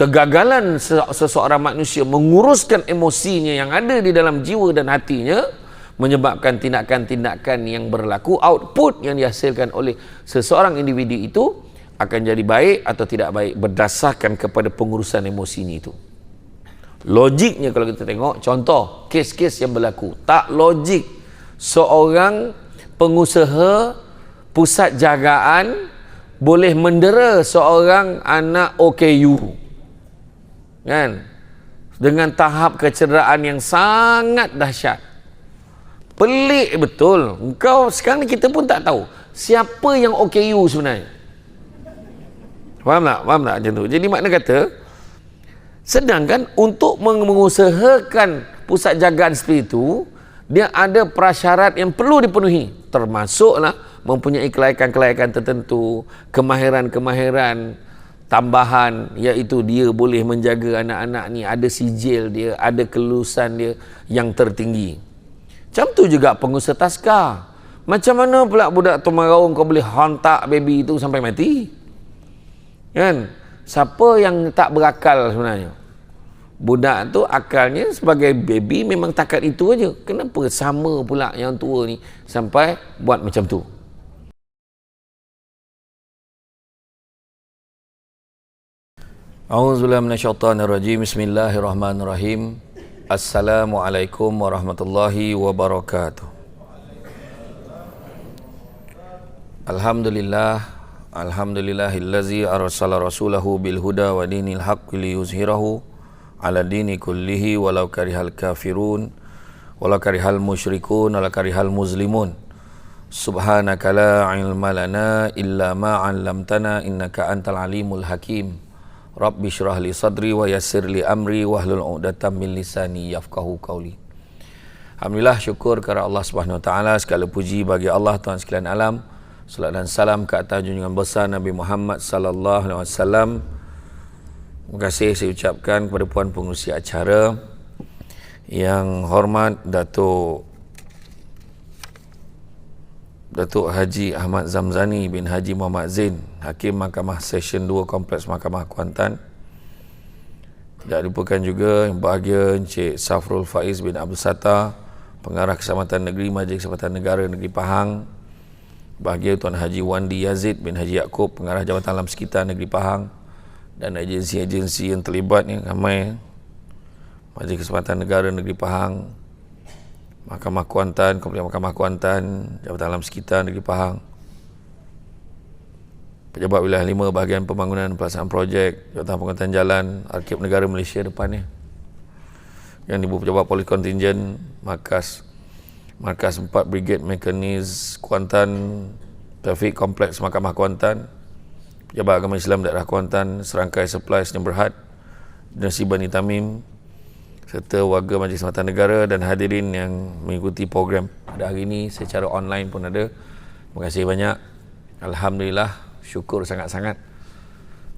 kegagalan seseorang manusia menguruskan emosinya yang ada di dalam jiwa dan hatinya menyebabkan tindakan-tindakan yang berlaku, output yang dihasilkan oleh seseorang individu itu akan jadi baik atau tidak baik berdasarkan kepada pengurusan emosinya itu. Logiknya kalau kita tengok contoh kes-kes yang berlaku, tak logik seorang pengusaha pusat jagaan boleh mendera seorang anak OKU, kan, dengan tahap kecederaan yang sangat dahsyat. Pelik betul. Engkau sekarang kita pun tak tahu siapa yang OKU sebenarnya. Faham tak? Faham tak macam tu? Jadi makna kata, sedangkan untuk mengusahakan pusat jagaan seperti itu, dia ada prasyarat yang perlu dipenuhi, termasuklah mempunyai kelaikan-kelaikan tertentu, kemahiran-kemahiran tambahan, iaitu dia boleh menjaga anak-anak ni, ada sijil dia, ada kelulusan dia yang tertinggi. Macam tu juga pengusaha taska. Macam mana pula budak Tomarau kau boleh hantar baby itu sampai mati? Kan? Siapa yang tak berakal sebenarnya? Budak tu akalnya sebagai baby memang takat itu aja. Kenapa sama pula yang tua ni sampai buat macam tu? A'udzubillahi minasyaitonirrajim. Bismillahirrahmanirrahim. Assalamualaikum warahmatullahi wabarakatuh. Alhamdulillahillazi arsala rasulahu bil huda wa dinil haqqi liyuzhirahu ala dini kullihi walau karihal kafirun walau karihal musyrikun walau karihal muslimun. Subhanaka la ilma lana illa ma 'allamtana innaka antal alimul hakim. Rabbi syrah li sadri wa yassir li amri wahlul 'uqdatam min lisani yafqahu qawli. Alhamdulillah, syukur kepada Allah Subhanahu wa taala, segala puji bagi Allah Tuhan sekalian alam. Salat dan salam ke atas junjungan besar Nabi Muhammad sallallahu alaihi wasallam. Terima kasih saya ucapkan kepada puan pengurusi acara yang hormat Datuk Haji Ahmad Zamzani bin Haji Muhammad Zain, Hakim Mahkamah Session 2 Kompleks Mahkamah Kuantan. Tidak dilupakan juga yang bahagia Encik Safrul Faiz bin Abdul Sattar, Pengarah Keselamatan Negeri Majlis Keselamatan Negara Negeri Pahang. Bahagia Tuan Haji Wandi Yazid bin Haji Yaakob, Pengarah Jabatan Alam Sekitar Negeri Pahang, dan agensi-agensi yang terlibat ni ramai. Majlis Keselamatan Negara Negeri Pahang, Mahkamah Kuantan, Kompleks Mahkamah Kuantan, Jabatan Alam Sekitar Negeri Pahang, Pejabat Wilayah 5 Bahagian Pembangunan Pelaksanaan Projek, Jabatan Pengurusan Jalan, Arkib Negara Malaysia depan ni, yang Ibu Pejabat Polis Kontingen, Markas 4 Brigade Mekanis Kuantan, Trafik Kompleks Mahkamah Kuantan, Pejabat Agama Islam Daerah Kuantan, Serangkai Supply Sdn Bhd, Dinasti Bani Tamim, serta warga Majlis Keselamatan Negara dan hadirin yang mengikuti program pada hari ini secara online pun ada. Terima kasih banyak. Alhamdulillah, syukur sangat-sangat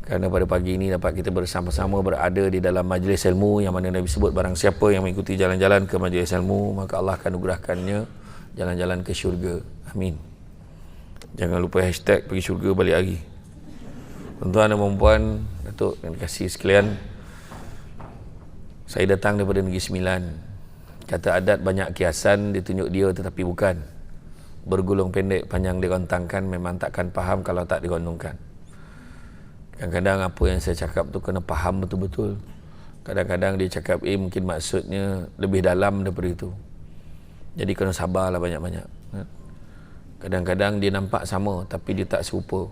kerana pada pagi ini dapat kita bersama-sama berada di dalam majlis ilmu yang mana Nabi sebut barang siapa yang mengikuti jalan-jalan ke majlis ilmu maka Allah akan anugerahkannya jalan-jalan ke syurga. Amin. Jangan lupa hashtag pergi syurga balik hari. Tuan-tuan dan puan-puan, Datuk yang dikasihi sekalian, saya datang daripada Negeri Sembilan. Kata adat banyak kiasan ditunjuk dia tetapi bukan. Bergulung pendek panjang dirontangkan, memang takkan faham kalau tak dirondongkan. Kadang-kadang apa yang saya cakap tu kena faham betul-betul. Kadang-kadang dia cakap mungkin maksudnya lebih dalam daripada itu. Jadi kena sabarlah banyak-banyak. Kadang-kadang dia nampak sama tapi dia tak serupa.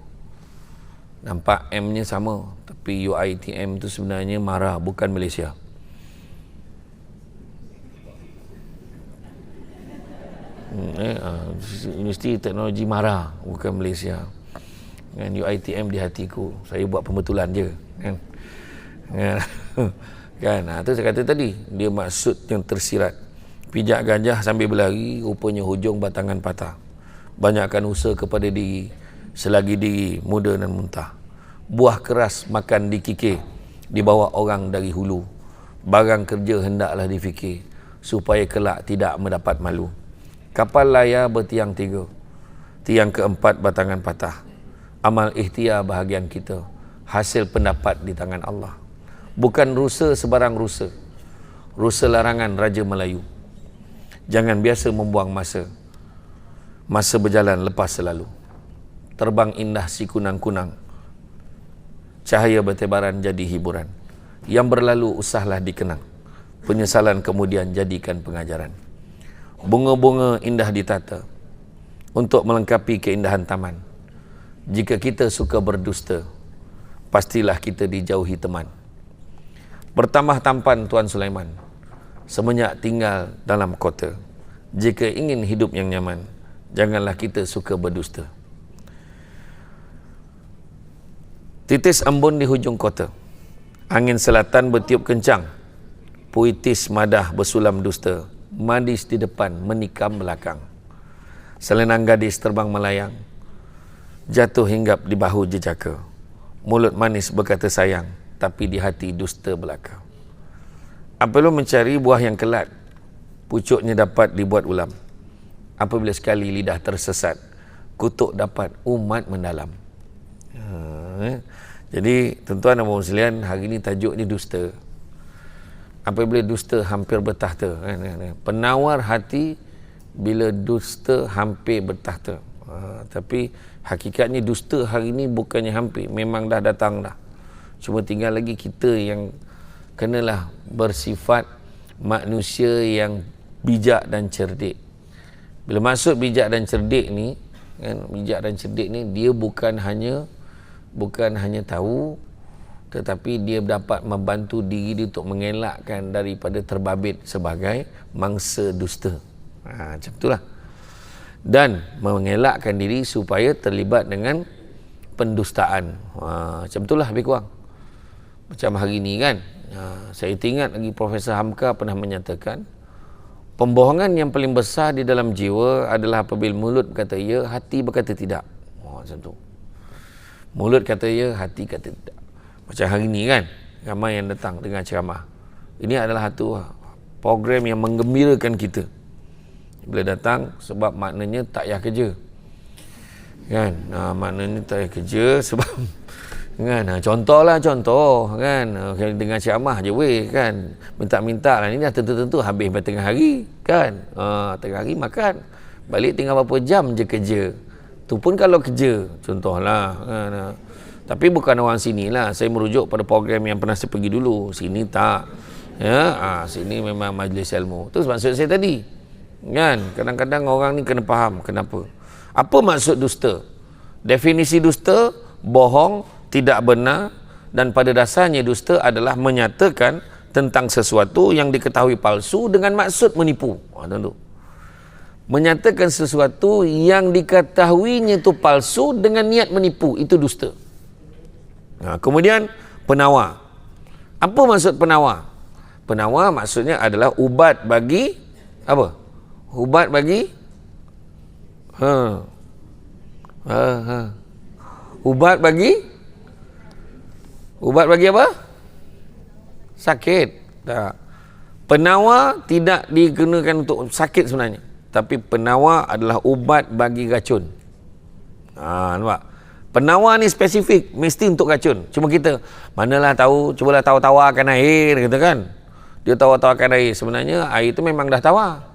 Nampak M-nya sama tapi UiTM tu sebenarnya marah, bukan Malaysia. Universiti Teknologi Mara, bukan Malaysia. Dengan UiTM di hatiku, saya buat pembetulan je kan. Kan, tu saya kata tadi, dia maksud yang tersirat. Pijak gajah sambil berlari, rupanya hujung batangan patah. Banyakkan usaha kepada diri selagi diri muda dan muntah. Buah keras makan dikikir, dibawa orang dari hulu. Barang kerja hendaklah difikir, supaya kelak tidak mendapat malu. Kapal layar bertiang 3, tiang keempat batangan patah. Amal ikhtiar bahagian kita, hasil pendapat di tangan Allah. Bukan rusa sebarang rusa. Rusa larangan Raja Melayu. Jangan biasa membuang masa. Masa berjalan lepas selalu. Terbang indah si kunang-kunang. Cahaya bertebaran jadi hiburan. Yang berlalu usahlah dikenang. Penyesalan kemudian jadikan pengajaran. Bunga-bunga indah ditata untuk melengkapi keindahan taman. Jika kita suka berdusta, pastilah kita dijauhi teman. Bertambah tampan Tuan Sulaiman semenjak tinggal dalam kota. Jika ingin hidup yang nyaman, janganlah kita suka berdusta. Titis embun di hujung kota. Angin selatan bertiup kencang. Puitis madah bersulam dusta. Manis di depan, menikam belakang. Selendang gadis terbang melayang. Jatuh hinggap di bahu jejaka. Mulut manis berkata sayang, tapi di hati dusta belaka. Apabila mencari buah yang kelat, pucuknya dapat dibuat ulam. Apabila sekali lidah tersesat, kutuk dapat umat mendalam. Jadi tuan-tuan dan puan sekalian, hari ini tajuk ni dusta. Apabila dusta hampir bertahta, penawar hati bila dusta hampir bertahta. Tapi hakikatnya dusta hari ini bukannya hampir, memang dah datang dah. Cuma tinggal lagi kita yang kenalah bersifat manusia yang bijak dan cerdik. Bila maksud bijak dan cerdik ni, bijak dan cerdik ni, dia bukan hanya tahu, tetapi dia dapat membantu diri dia untuk mengelakkan daripada terbabit sebagai mangsa dusta. Macam itulah. Dan mengelakkan diri supaya terlibat dengan pendustaan. Macam itulah lebih kurang. Macam hari ni kan, saya ingat lagi Profesor Hamka pernah menyatakan, pembohongan yang paling besar di dalam jiwa adalah apabila mulut berkata ya, hati berkata tidak. Macam tu. Mulut kata ya, hati kata tidak. Macam hari ni kan, ramai yang datang dengan ceramah. Ini adalah satu program yang menggembirakan kita. Bila datang, sebab maknanya tak payah kerja. Kan? Maknanya tak payah kerja sebab kan, contoh kan, dengan ceramah je weh kan, minta-minta lah, ini dah tentu-tentu habis pada tengah hari kan, tengah hari makan, balik tinggal berapa jam je kerja. Tu pun kalau kerja, contohlah kan. Tapi bukan orang sini lah, saya merujuk pada program yang pernah saya pergi dulu. Sini tak ya, sini memang majlis ilmu. Tu maksud saya tadi kan. Kadang-kadang orang ni kena faham kenapa. Apa maksud dusta? Definisi dusta, bohong, tidak benar, dan pada dasarnya dusta adalah menyatakan tentang sesuatu yang diketahui palsu dengan maksud menipu. Tentu. Menyatakan sesuatu yang diketahuinya itu palsu dengan niat menipu, itu dusta. Kemudian penawar. Apa maksud penawar? Penawar maksudnya adalah ubat bagi apa? Ubat bagi ubat bagi apa? Sakit. Tak. Penawar tidak digunakan untuk sakit sebenarnya, tapi penawar adalah ubat bagi racun. Nampak? Penawar ni spesifik, mesti untuk racun. Cuma kita, manalah tahu, cubalah tawar-tawarkan air, kata kan. Dia tawar-tawarkan air. Sebenarnya air tu memang dah tawar.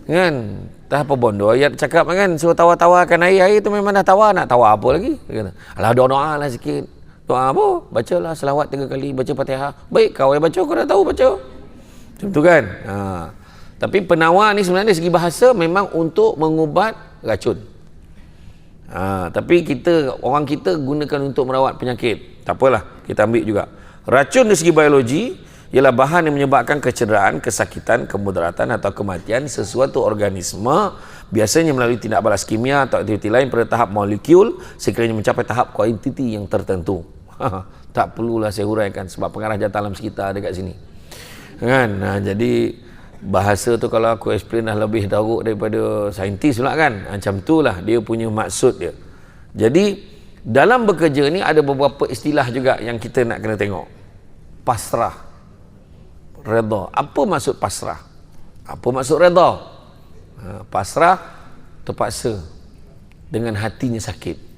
Kan? Dah apa bondo ayat cakap kan, suruh tawar-tawarkan air tu memang dah tawar, nak tawar apa lagi? Dia kata, alah doa-doa lah sikit. Doa apa? Bacalah selawat 3 kali, baca Fatihah. Baik, kau yang baca, kau dah tahu baca. Macam tu kan? Tapi penawar ni sebenarnya dari segi bahasa memang untuk mengubat racun. Tapi orang kita gunakan untuk merawat penyakit. Tak apalah, kita ambil juga. Racun dari segi biologi ialah bahan yang menyebabkan kecederaan, kesakitan, kemudaratan atau kematian sesuatu organisme, biasanya melalui tindak balas kimia atau aktiviti lain pada tahap molekul sekiranya mencapai tahap kuantiti yang tertentu. Tak perlulah saya huraikan sebab pengarah jata alam sekitar dekat sini. Kan? Jadi bahasa tu kalau aku explain dah lebih teruk daripada saintis pula kan. Macam itulah dia punya maksud dia. Jadi dalam bekerja ni ada beberapa istilah juga yang kita nak kena tengok. Pasrah, redha. Apa maksud pasrah? Apa maksud redha? Pasrah terpaksa dengan hatinya sakit.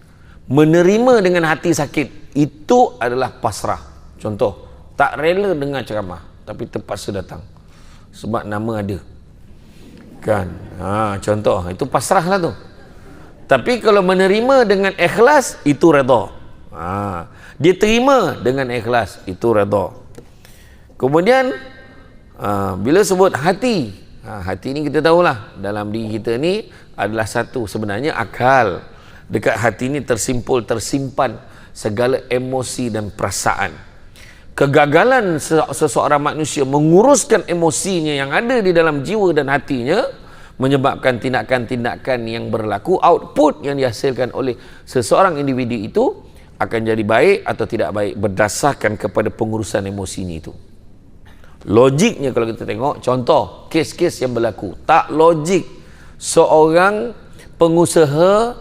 Menerima dengan hati sakit, itu adalah pasrah. Contoh, Tak rela dengar ceramah, tapi terpaksa datang. Sebab nama ada. Kan? Contoh, itu pasrah lah tu. Tapi kalau menerima dengan ikhlas, itu redha. Dia terima dengan ikhlas, itu redha. Kemudian, bila sebut hati, hati ni kita tahulah, dalam diri kita ni adalah satu, sebenarnya akal. Dekat hati ni tersimpan segala emosi dan perasaan. Kegagalan seseorang manusia menguruskan emosinya yang ada di dalam jiwa dan hatinya menyebabkan tindakan-tindakan yang berlaku, output yang dihasilkan oleh seseorang individu itu akan jadi baik atau tidak baik berdasarkan kepada pengurusan emosinya itu. Logiknya kalau kita tengok, contoh kes-kes yang berlaku, tak logik seorang pengusaha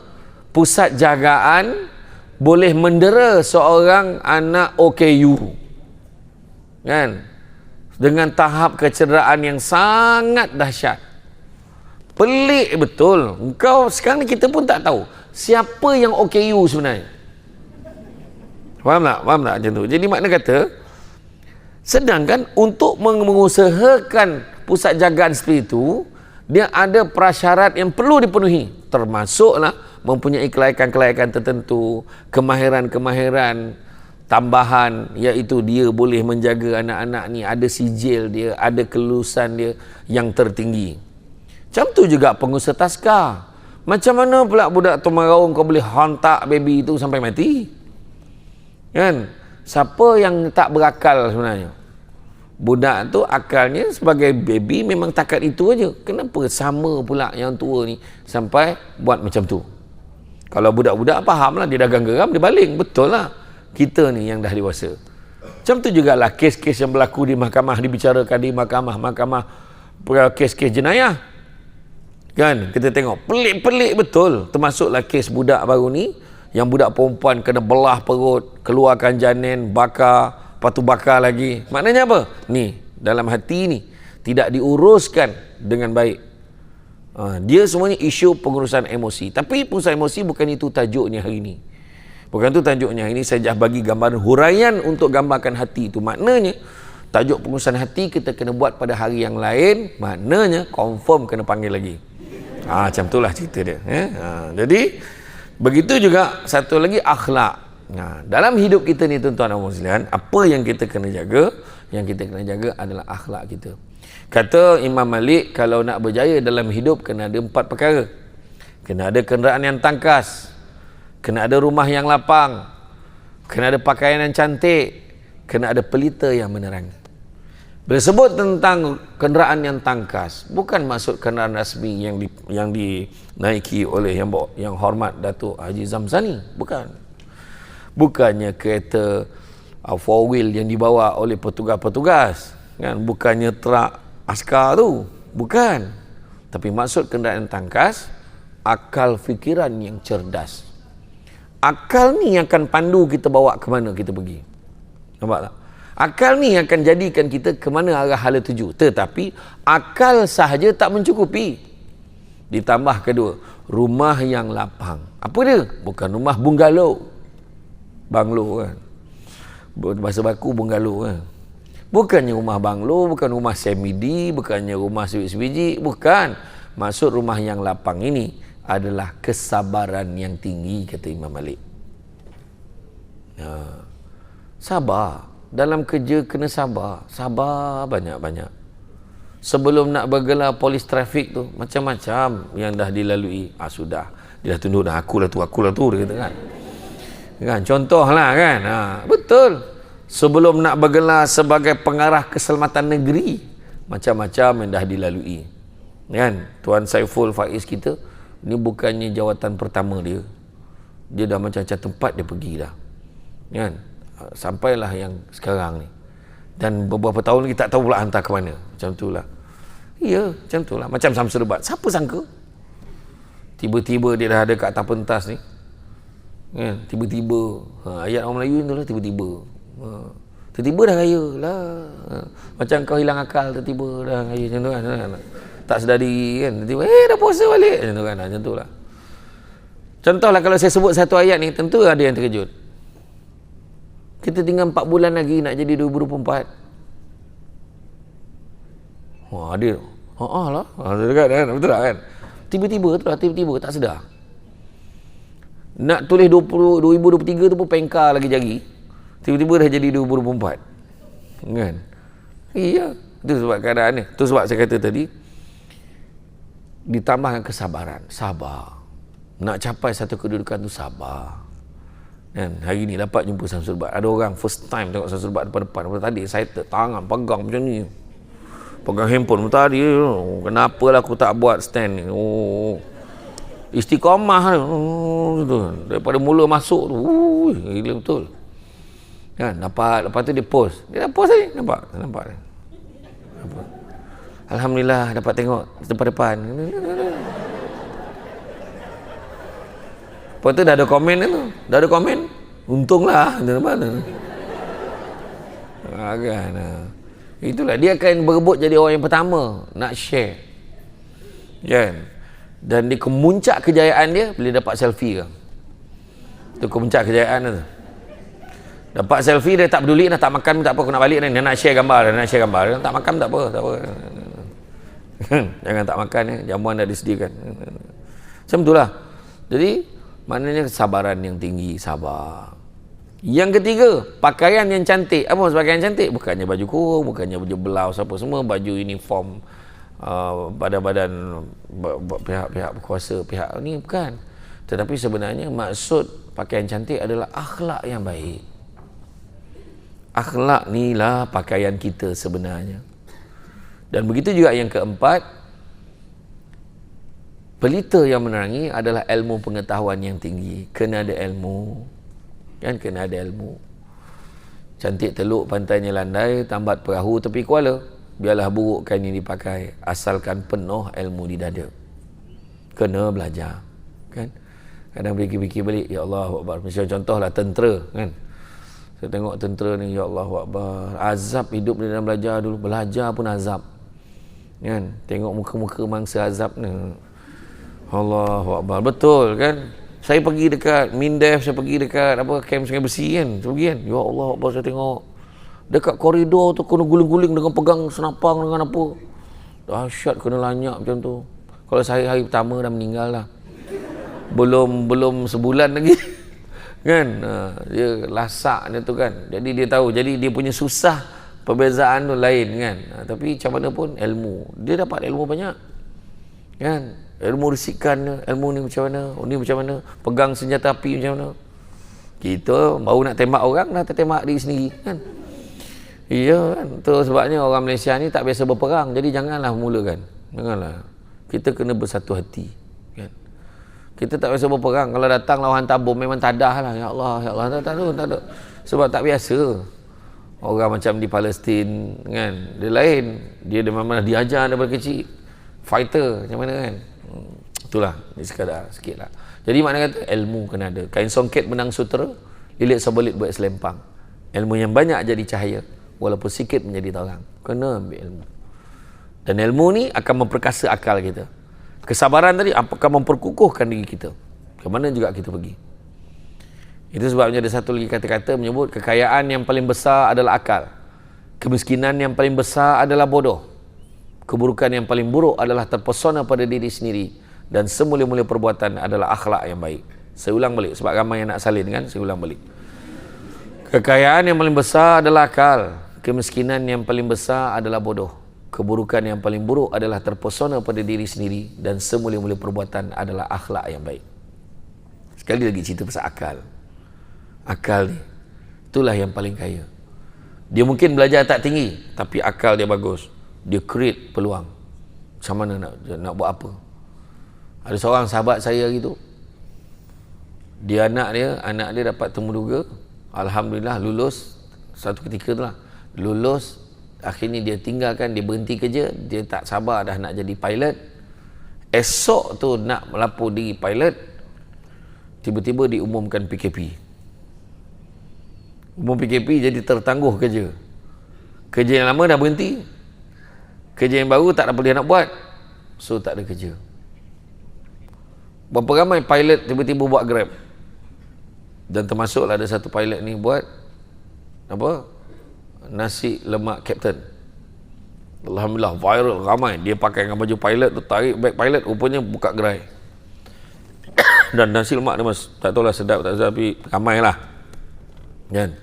pusat jagaan boleh mendera seorang anak OKU, kan, dengan tahap kecederaan yang sangat dahsyat. Pelik betul. Engkau sekarang ni kita pun tak tahu siapa yang OKU sebenarnya. Faham tak? Faham tak macam tu? Jadi makna kata, sedangkan untuk mengusahakan pusat jagaan seperti itu, dia ada prasyarat yang perlu dipenuhi, termasuklah mempunyai kelayakan-kelayakan tertentu, kemahiran-kemahiran tambahan, iaitu dia boleh menjaga anak-anak ni, ada sijil dia, ada kelulusan dia yang tertinggi. Macam tu juga pengusaha taska. Macam mana pula budak Tumaraung kau boleh hantar baby itu sampai mati? Kan? Siapa yang tak berakal sebenarnya? Budak tu akalnya sebagai baby memang takat itu aja. Kenapa sama pula yang tua ni sampai buat macam tu? Kalau budak-budak faham lah, dia dagang geram, dia baling. Betul lah. Kita ni yang dah dewasa. Macam tu jugalah kes-kes yang berlaku di mahkamah, dibicarakan di mahkamah kes-kes jenayah. Kan? Kita tengok, pelik-pelik betul. Termasuklah kes budak baru ni, yang budak perempuan kena belah perut, keluarkan janin, bakar, lepas tu bakar lagi. Maknanya apa? Ni, dalam hati ni tidak diuruskan dengan baik. Dia semuanya isu pengurusan emosi. Tapi pengurusan emosi bukan itu tajuknya hari ini. Bukan itu tajuknya. Ini saya dah bagi gambaran huraian untuk gambarkan hati itu. Maknanya tajuk pengurusan hati kita kena buat pada hari yang lain. Maknanya confirm kena panggil lagi. Macam itulah cerita dia. Jadi begitu juga satu lagi akhlak. Dalam hidup kita ni tuan-tuan dan puan-puan, apa yang kita kena jaga? Yang kita kena jaga adalah akhlak kita. Kata Imam Malik, kalau nak berjaya dalam hidup kena ada 4 perkara. Kena ada kenderaan yang tangkas, kena ada rumah yang lapang, kena ada pakaian yang cantik, kena ada pelita yang menerangi. Bila sebut tentang kenderaan yang tangkas, bukan maksud kenderaan rasmi yang dinaiki oleh yang hormat Datuk Haji Zamzani, bukan. Bukannya kereta 4-wheel yang dibawa oleh petugas-petugas, kan? Bukannya truk askar tu, bukan. Tapi maksud kenderaan tangkas, akal fikiran yang cerdas. Akal ni akan pandu kita bawa ke mana kita pergi. Nampak tak? Akal ni akan jadikan kita ke mana arah hala tuju. Tetapi akal sahaja tak mencukupi. Ditambah kedua, rumah yang lapang. Apa dia? Bukan rumah bungalow. Banglo kan. Bahasa baku bungalow kan. Bukannya rumah banglo, bukan rumah semi-D, bukannya rumah sebiji, bukan. Maksud rumah yang lapang ini adalah kesabaran yang tinggi, kata Imam Malik. Sabar. Dalam kerja kena sabar. Sabar banyak-banyak. Sebelum nak bergelar polis trafik tu, macam-macam yang dah dilalui. Sudah. Dia dah tunduk dah, akulah tu, dia kata kan. Kan? Contohlah kan. Betul. Sebelum nak bergelar sebagai pengarah keselamatan negeri, macam-macam yang dah dilalui. Kan? Tuan Saiful Faiz kita, ni bukannya jawatan pertama dia. Dia dah macam-macam tempat dia pergi dah. Kan? Sampailah yang sekarang ni. Dan beberapa tahun lagi tak tahu pula hantar ke mana. Macam itulah. Ya, macam itulah. Macam Samsul Debat. Siapa sangka? Tiba-tiba dia dah ada kat atas pentas ni. Kan? Tiba-tiba. Ayat orang Melayu tu lah, tiba-tiba. Tiba-tiba dah raya lah. Macam kau hilang akal, tiba-tiba dah raya macam tu kan. Tak sedar diri kan. Tiba-tiba, dah puasa balik. Macam tu kan. Macam tu lah. Contohlah kalau saya sebut satu ayat ni, tentu ada yang terkejut. Kita tinggal 4 bulan lagi nak jadi 2024. Wah, dia. Lah. Dekat kan? Betul tak kan? Tiba-tiba tu lah, tiba-tiba tak sedar. Nak tulis 2023 tu pun pengkar lagi jari. Tiba-tiba dah jadi 2024. Kan? Iya. Itu sebab keadaan ni. Itu sebab saya kata tadi, ditambahkan kesabaran. Sabar. Nak capai satu kedudukan tu sabar. Kan? Hari ni dapat jumpa Samsul Bat. Ada orang first time tengok Samsul Bat depan-depan. Tadi saya tangan pegang macam ni. Pegang handphone tadi. Kenapalah aku tak buat stand ni. Istiqamah daripada mula masuk tu. Gila betul. Kan? Lepas tu dia post. Dia dah post tadi. Nampak? Alhamdulillah dapat tengok depan-depan. Lepas tu dah ada komen tu. Dah ada komen. Untunglah. Kan. Itulah. Dia akan berebut jadi orang yang pertama. Nak share. Kan? Dan di kemuncak kejayaan dia bila dapat selfie kan. Itu kemuncak kejayaan tu. Dapat selfie dia tak peduli, dah tak makan tak apa, aku nak balik ni. Dia nak share gambar, Dia tak makan tak apa. Jangan tak makan ya. Jamuan dah disediakan. Macam itulah. Jadi maknanya kesabaran yang tinggi, sabar. Yang ketiga, pakaian yang cantik. Apa maksud pakaian cantik? Bukannya baju kurung, bukannya baju blouse apa semua, baju uniform badan-badan pihak-pihak berkuasa, pihak ni bukan. Tetapi sebenarnya maksud pakaian cantik adalah akhlak yang baik. Akhlak ni lah pakaian kita sebenarnya. Dan begitu juga yang keempat, pelita yang menerangi adalah ilmu pengetahuan yang tinggi. Kena ada ilmu. Kan kena ada ilmu. Cantik teluk pantainya landai, tambat perahu tepi kuala. Biarlah buruk kain yang dipakai, asalkan penuh ilmu di dada. Kena belajar. Kan? Kadang fikir-fikir balik, ya Allah Akbar. Misalnya contohlah tentera, kan? Saya tengok tentera ni, ya Allah Akbar. Azab hidup di dalam belajar dulu. Belajar pun azab. Kan? Tengok muka-muka mangsa azab ni. Allah Akbar. Betul kan? Saya pergi dekat Mindef, saya pergi dekat kamp Sungai Besi kan? Saya pergi kan? Ya Allah Akbar, saya tengok dekat koridor tu kena guling-guling dengan pegang senapang dengan apa. Dahsyat, kena lanyak macam tu. Kalau saya hari pertama dah meninggal lah. Belum sebulan lagi. Kan? Dia lasak dia tu kan. Jadi dia tahu. Jadi dia punya susah perbezaan tu lain kan. Tapi macam mana pun ilmu. Dia dapat ilmu banyak. Kan? Ilmu risikan, ilmu ni macam mana, ni macam mana, pegang senjata api macam mana. Kita baru nak tembak orang dah tertembak diri sendiri kan. Iya kan, tu sebabnya orang Malaysia ni tak biasa berperang. Jadi janganlah mulakan. Janganlah. Kita kena bersatu hati. Kan? Kita tak biasa berperang. Kalau datang lawan tabung memang tadah lah. Ya Allah, tak ada. Sebab tak biasa. Orang macam di Palestin kan, dia lain. Dia memang diajar daripada kecil. Fighter macam mana kan. Itulah, ni sekadar sikit lah. Jadi makna kata ilmu kena ada. Kain songket benang sutera, lilit sabalit buat selempang. Ilmu yang banyak jadi cahaya, walaupun sikit menjadi terang. Kena ambil ilmu. Dan ilmu ni akan memperkasa akal kita. Kesabaran tadi akan memperkukuhkan diri kita. Ke mana juga kita pergi. Itu sebabnya ada satu lagi kata-kata menyebut kekayaan yang paling besar adalah akal. Kemiskinan yang paling besar adalah bodoh. Keburukan yang paling buruk adalah terpesona pada diri sendiri. Dan semula-mula perbuatan adalah akhlak yang baik. Saya ulang balik sebab ramai yang nak salin kan. Saya ulang balik. Kekayaan yang paling besar adalah akal. Kemiskinan yang paling besar adalah bodoh. Keburukan yang paling buruk adalah terpesona pada diri sendiri. Dan semula-mula perbuatan adalah akhlak yang baik. Sekali lagi cerita pasal akal. Akal ni, itulah yang paling kaya. Dia mungkin belajar tak tinggi, tapi akal dia bagus. Dia create peluang. Macam mana nak buat apa. Ada seorang sahabat saya gitu. Anak dia dapat temuduga. Alhamdulillah lulus. Satu ketika tu lah. Lulus. Akhirnya dia tinggalkan, dia berhenti kerja. Dia tak sabar dah nak jadi pilot. Esok tu nak melapor diri pilot. Tiba-tiba diumumkan PKP. Umum PKP jadi tertangguh kerja. Kerja yang lama dah berhenti. Kerja yang baru tak ada boleh nak buat. So tak ada kerja. Berapa ramai pilot tiba-tiba buat Grab. Dan termasuklah ada satu pilot ni buat apa, nasi lemak Captain. Alhamdulillah viral, ramai. Dia pakai dengan baju pilot tu, tarik beg pilot, rupanya buka gerai. Dan nasi lemak dia mas, tak tahulah sedap tak sedap, tapi ramai lah kan.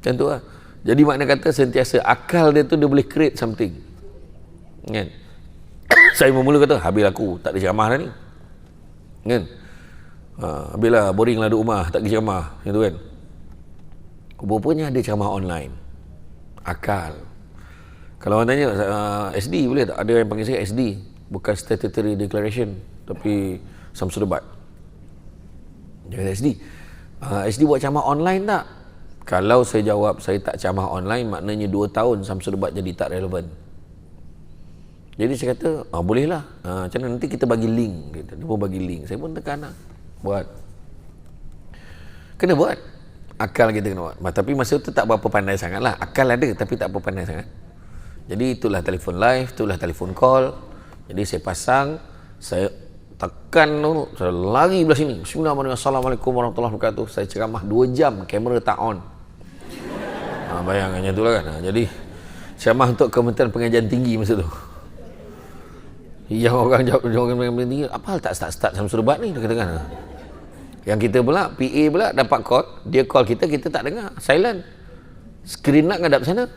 Macam tu lah. Jadi makna kata sentiasa akal dia tu dia boleh create something kan. Saya mula kata habis aku tak ada ceramah dah ni kan. Habislah boring lah duduk rumah tak pergi ceramah macam tu kan. Rupanya ada ceramah online. Akal. Kalau orang tanya SD boleh tak? Ada yang panggil saya SD, bukan Statutory Declaration, tapi Samsul Debat. Dia kata SD SD buat ceramah online tak? Kalau saya jawab saya tak ceramah online, maknanya 2 tahun Samsul Debat jadi tak relevan. Jadi saya kata boleh lah, macam mana nanti kita bagi link. Dia pun bagi link, saya pun tekan lah, buat. Kena buat, akal kita kena buat. Tapi masa tu tak berapa pandai sangat lah. Akal ada tapi tak berapa pandai sangat. Jadi itulah telefon live, itulah telefon call. Jadi saya pasang, saya tekan dulu, saya lari belah sini. Bismillahirrahmanirrahim, Assalamualaikum warahmatullahi wabarakatuh. Saya ceramah 2 jam, kamera tak on. Bayangannya tu lah kan. Jadi ceramah untuk Kementerian Pengajian Tinggi masa tu. Yang orang jawab, orang pengajian tinggi, apa hal tak start Samsul Debat ni, dia kata kan. Yang kita pula, PA pula dapat call, dia call kita, kita tak dengar, silent. Screen nak ngadap sana.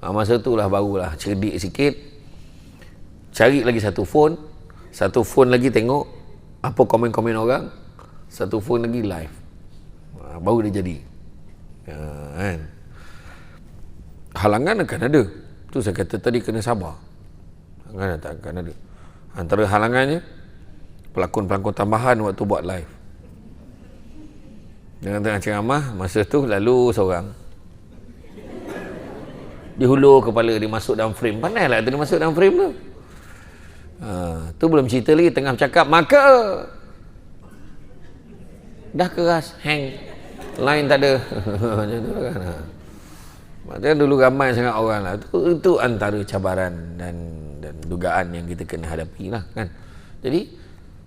Masa tu lah barulah cerdik sikit, cari lagi satu phone lagi tengok apa komen-komen orang, satu phone lagi live, baru dia jadi kan. Halangan akan ada, tu saya kata tadi, kena sabar. Halangan akan ada. Antara halangannya pelakon-pelakon tambahan waktu buat live. Dengan tengah ceramah masa tu lalu seorang dihulur kepala dia masuk dalam frame. Pandai lah tu dia masuk dalam frame tu. Tu belum cerita lagi, tengah bercakap maka dah keras, hang, line tak ada. Macam tu kan. Maksudnya dulu ramai sangat orang lah. Itu antara cabaran dan dugaan yang kita kena hadapi lah kan. Jadi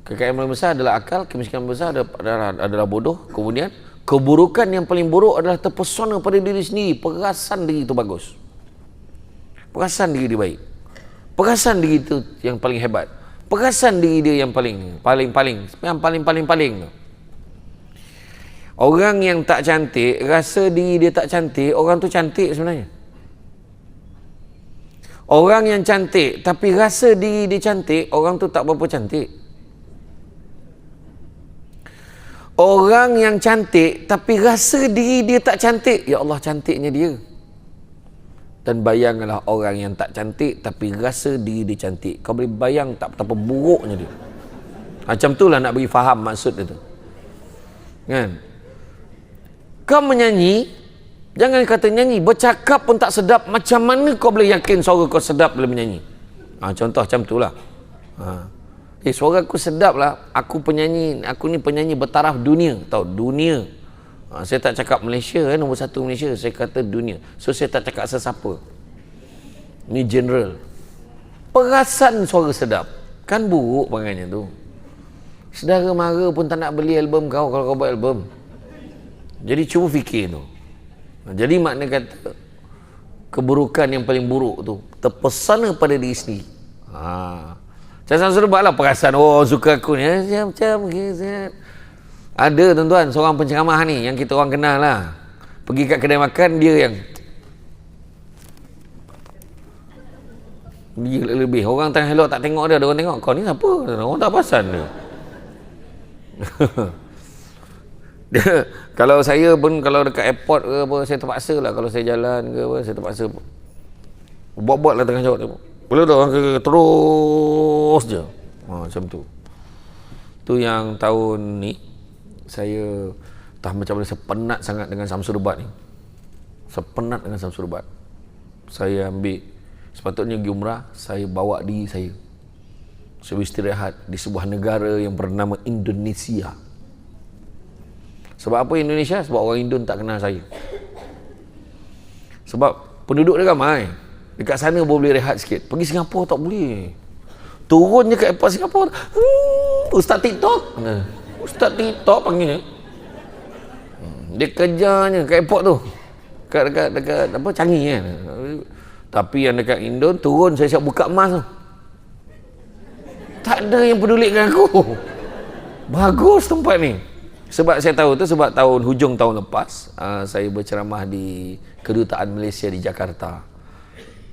kekayaan paling besar adalah akal, kemiskinan besar adalah bodoh. Kemudian keburukan yang paling buruk adalah terpesona pada diri sendiri. Perasan diri itu bagus, perasan diri dia baik, perasan diri itu yang paling hebat, perasan diri dia yang paling. Orang yang tak cantik rasa diri dia tak cantik, orang tu cantik sebenarnya. Orang yang cantik tapi rasa diri dia cantik, orang tu tak berapa cantik. Orang yang cantik tapi rasa diri dia tak cantik, ya Allah cantiknya dia. Dan bayangkanlah orang yang tak cantik tapi rasa diri dia cantik. Kau boleh bayang tak betapa buruknya dia. Macam itulah nak bagi faham maksud dia tu. Kan? Kau menyanyi, jangan kata nyanyi, bercakap pun tak sedap, macam mana kau boleh yakin suara kau sedap bila menyanyi? Contoh macam itulah. Suara aku sedap lah, aku penyanyi, aku ni penyanyi bertaraf dunia, tahu, dunia. Saya tak cakap Malaysia, nombor 1 Malaysia, saya kata dunia. So saya tak cakap sesiapa. Ni general. Perasan suara sedap, kan buruk perangai tu. Saudara mara pun tak nak beli album kau kalau kau buat album. Jadi cuba fikir tu. Jadi makna kata keburukan yang paling buruk tu terpesona pada diri sendiri. Macam Samsul Debat lah, perasan suka aku ni macam ada tuan-tuan seorang penceramah ni yang kita orang kenal lah, pergi kat kedai makan dia yang lebih orang tengah elok tak tengok dia, ada orang tengok kau ni siapa, orang tak perasan dia. Dia, kalau saya pun kalau dekat airport ke apa, saya terpaksa lah, kalau saya jalan ke apa, saya terpaksa buat-buat lah tengah jawab dia. Boleh tak orang terus je macam tu. Tu yang tahun ni saya tak macam mana, saya penat sangat dengan Samsul Debat ni. Saya penat dengan Samsul Debat. Saya ambil, sepatutnya pergi umrah, saya bawa diri saya istirahat di sebuah negara yang bernama Indonesia. Sebab apa Indonesia? Sebab orang Indon tak kenal saya. Sebab penduduk dia ramai. Dekat sana boleh rehat sikit. Pergi Singapura tak boleh. Turun je kat airport Singapura. Ustaz TikTok. Ustaz TikTok panggil. Dia kejarnya kat airport tu. dekat apa Changi kan. Tapi yang dekat Indon turun saya siap buka emas tu. Tak ada yang pedulikan aku. Bagus tempat ni. Sebab saya tahu tu sebab hujung tahun lepas saya berceramah di Kedutaan Malaysia di Jakarta.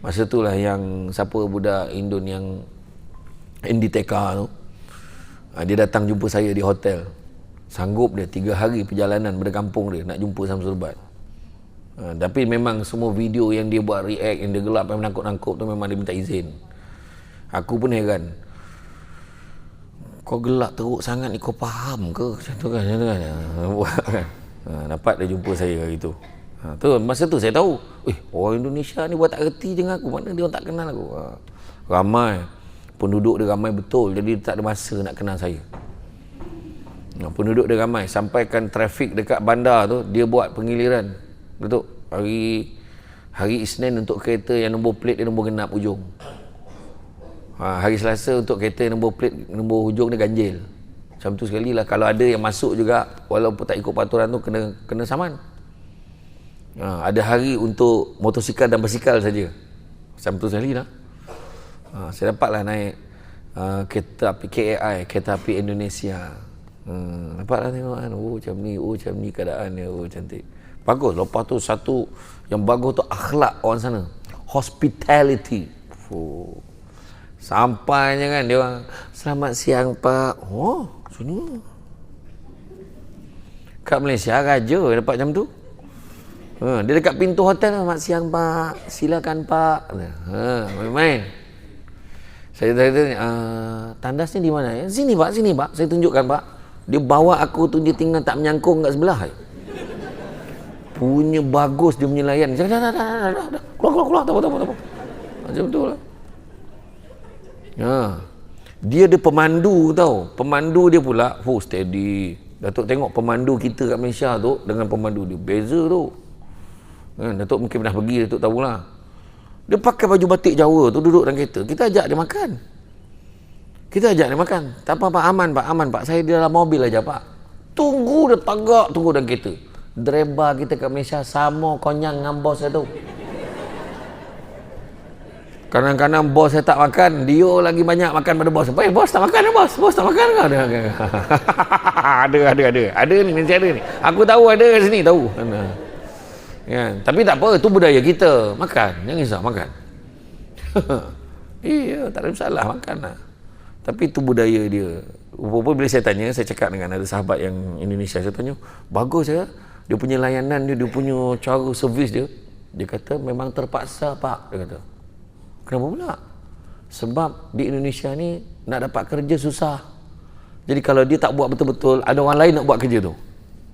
Masa itulah yang siapa budak Indon yang Inditeka tu, dia datang jumpa saya di hotel. Sanggup dia 3 hari perjalanan dari kampung dia nak jumpa Samsul Bat. Tapi memang semua video yang dia buat react, yang dia gelap, yang menangkut-nangkut tu memang dia minta izin. Aku pun heran. Kau gelak teruk sangat ni, kau faham ke? Macam tu kan? Dapat dia jumpa saya hari tu. Masa tu saya tahu, orang Indonesia ni buat tak reti je dengan aku. Mana dia orang tak kenal aku. Ramai. Penduduk dia ramai betul. Jadi tak ada masa nak kenal saya. Penduduk dia ramai. Sampaikan trafik dekat bandar tu, dia buat pengiliran. Betul? Hari Isnin untuk kereta yang nombor plate dia nombor genap ujung. Hari Selasa untuk kereta nombor plate nombor hujung dia ganjil. Macam tu sekali lah. Kalau ada yang masuk juga walaupun tak ikut peraturan tu kena saman. Ada hari untuk motosikal dan basikal saja. Macam tu sekali lah. Saya dapatlah naik kereta api KAI, kereta api Indonesia. Dapatlah tengok kan. Macam ni keadaan dia. Cantik. Bagus. Lepas tu satu yang bagus tu akhlak orang sana. Hospitality. Sampainya kan dia orang, selamat siang Pak. Sini. Kat Malaysia raja dapat macam tu. Dia dekat pintu hotel, selamat siang Pak. Silakan Pak. Main-main. Saya tanya, tandasnya di mana? Sini Pak. Saya tunjukkan Pak. Dia bawa aku tu, dia tinggal tak menyangkung kat sebelah. Punya bagus dia punya layan. Dah. Keluar. Tak apa. Macam tu lah. Dia ada pemandu tau. Pemandu dia pula steady. Datuk tengok pemandu kita kat Malaysia tu dengan pemandu dia beza tu. Datuk mungkin pernah pergi, Datuk tahulah. Dia pakai baju batik Jawa tu, duduk dalam kereta. Kita ajak dia makan. Tak apa Pak, aman Pak. Saya di dalam mobil aja Pak. Tunggu dia tagak, tunggu dalam kereta. Driver kita kat Malaysia sama konyang dengan bos saya tu. Kadang-kadang bos saya tak makan, dia lagi banyak makan pada bos. Bos tak makan ke bos? Bos tak makan ke? Ada ni, mesti ada ni. Aku tahu ada kat sini, tahu. Ya, tapi tak apa, itu budaya kita. Makan, jangan risau makan. Iya, tak ada masalah makan lah. Tapi itu budaya dia. Rupa-rupa bila saya tanya, saya cakap dengan ada sahabat yang Indonesia, saya tanya, bagus ya, dia punya layanan dia punya cara servis dia. Dia kata memang terpaksa Pak, dia kata. Kenapa pula? Sebab di Indonesia ni nak dapat kerja susah. Jadi kalau dia tak buat betul-betul, ada orang lain nak buat kerja tu.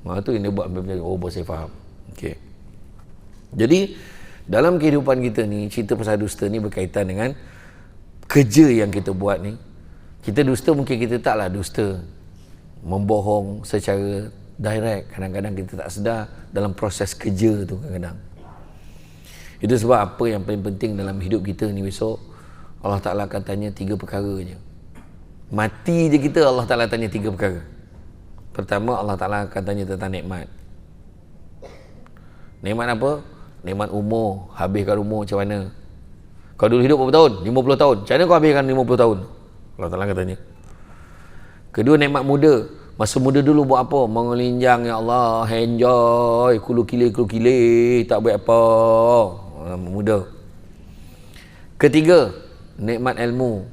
Itu yang dia buat. Bos saya faham. Okay. Jadi dalam kehidupan kita ni, cerita pasal dusta ni berkaitan dengan kerja yang kita buat ni. Kita dusta mungkin kita taklah dusta membohong secara direct. Kadang-kadang kita tak sedar dalam proses kerja tu kadang-kadang. Itu sebab apa yang paling penting dalam hidup kita ni besok, Allah Ta'ala akan tanya 3 perkara je. Mati je kita, Allah Ta'ala tanya 3 perkara. Pertama, Allah Ta'ala akan tanya tentang nikmat. Nikmat apa? Nikmat umur. Habiskan umur macam mana? Kau dulu hidup berapa tahun? 50 tahun. Macam mana kau habiskan 50 tahun? Allah Ta'ala akan tanya. Kedua, nikmat muda. Masa muda dulu buat apa? Mengelinjang, ya Allah, enjoy, kulu-kile, tak buat apa. Muda. Ketiga, nikmat ilmu.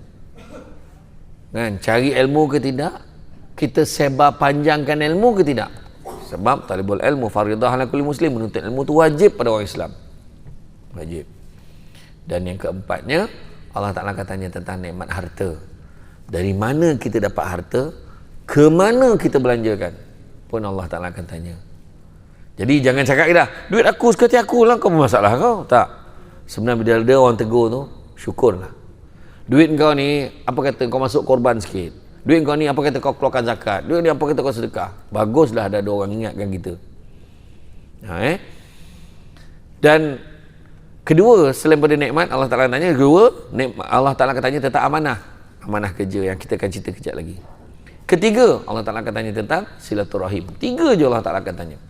Kan? Cari ilmu ke tidak? Kita sebar panjangkan ilmu ke tidak? Sebab talibul ilmu faridah ala kulli muslim, menuntut ilmu tu wajib pada orang Islam. Wajib. Dan yang keempatnya, Allah Ta'ala akan tanya tentang nikmat harta. Dari mana kita dapat harta? Ke mana kita belanjakan? Pun Allah Ta'ala akan tanya. Jadi jangan cakap dah, duit aku sekali aku lah, kau bermasalah kau. Tak. Sebenarnya bila ada orang tegur tu, syukurlah. Duit kau ni, apa kata kau masuk korban sikit. Duit kau ni, apa kata kau keluarkan zakat. Duit ni, apa kata kau sedekah. Baguslah ada orang ingatkan kita. Dan kedua, selain pada nikmat, Allah Ta'ala tanya. Kedua, Allah Ta'ala akan tanya tentang amanah. Amanah kerja yang kita akan cerita kejap lagi. Ketiga, Allah Ta'ala akan tanya tentang silaturahim. 3 je Allah Ta'ala akan tanya.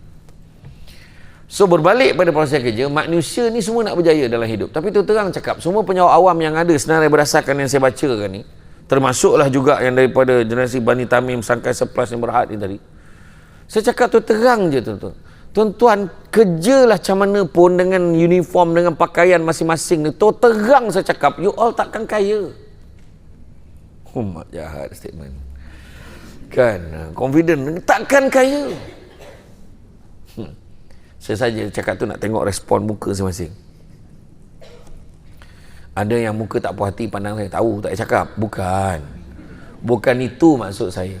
So berbalik pada proses kerja, manusia ni semua nak berjaya dalam hidup. Tapi tu terang cakap, semua penyawak awam yang ada sebenarnya berdasarkan yang saya bacakan ni, termasuklah juga yang daripada generasi Bani Tamim, Sangkai Seplas yang berhad ni tadi. Saya cakap tu terang je tuan-tuan. Tuan-tuan, kerjalah macam mana pun dengan uniform, dengan pakaian masing-masing ni. Tu terang saya cakap, you all takkan kaya. Mak jahat statement. Kan, confident, takkan kaya. Saya saja cakap tu nak tengok respon muka masing-masing. Ada yang muka tak puas hati pandang saya, tahu tak saya cakap? Bukan. Bukan itu maksud saya.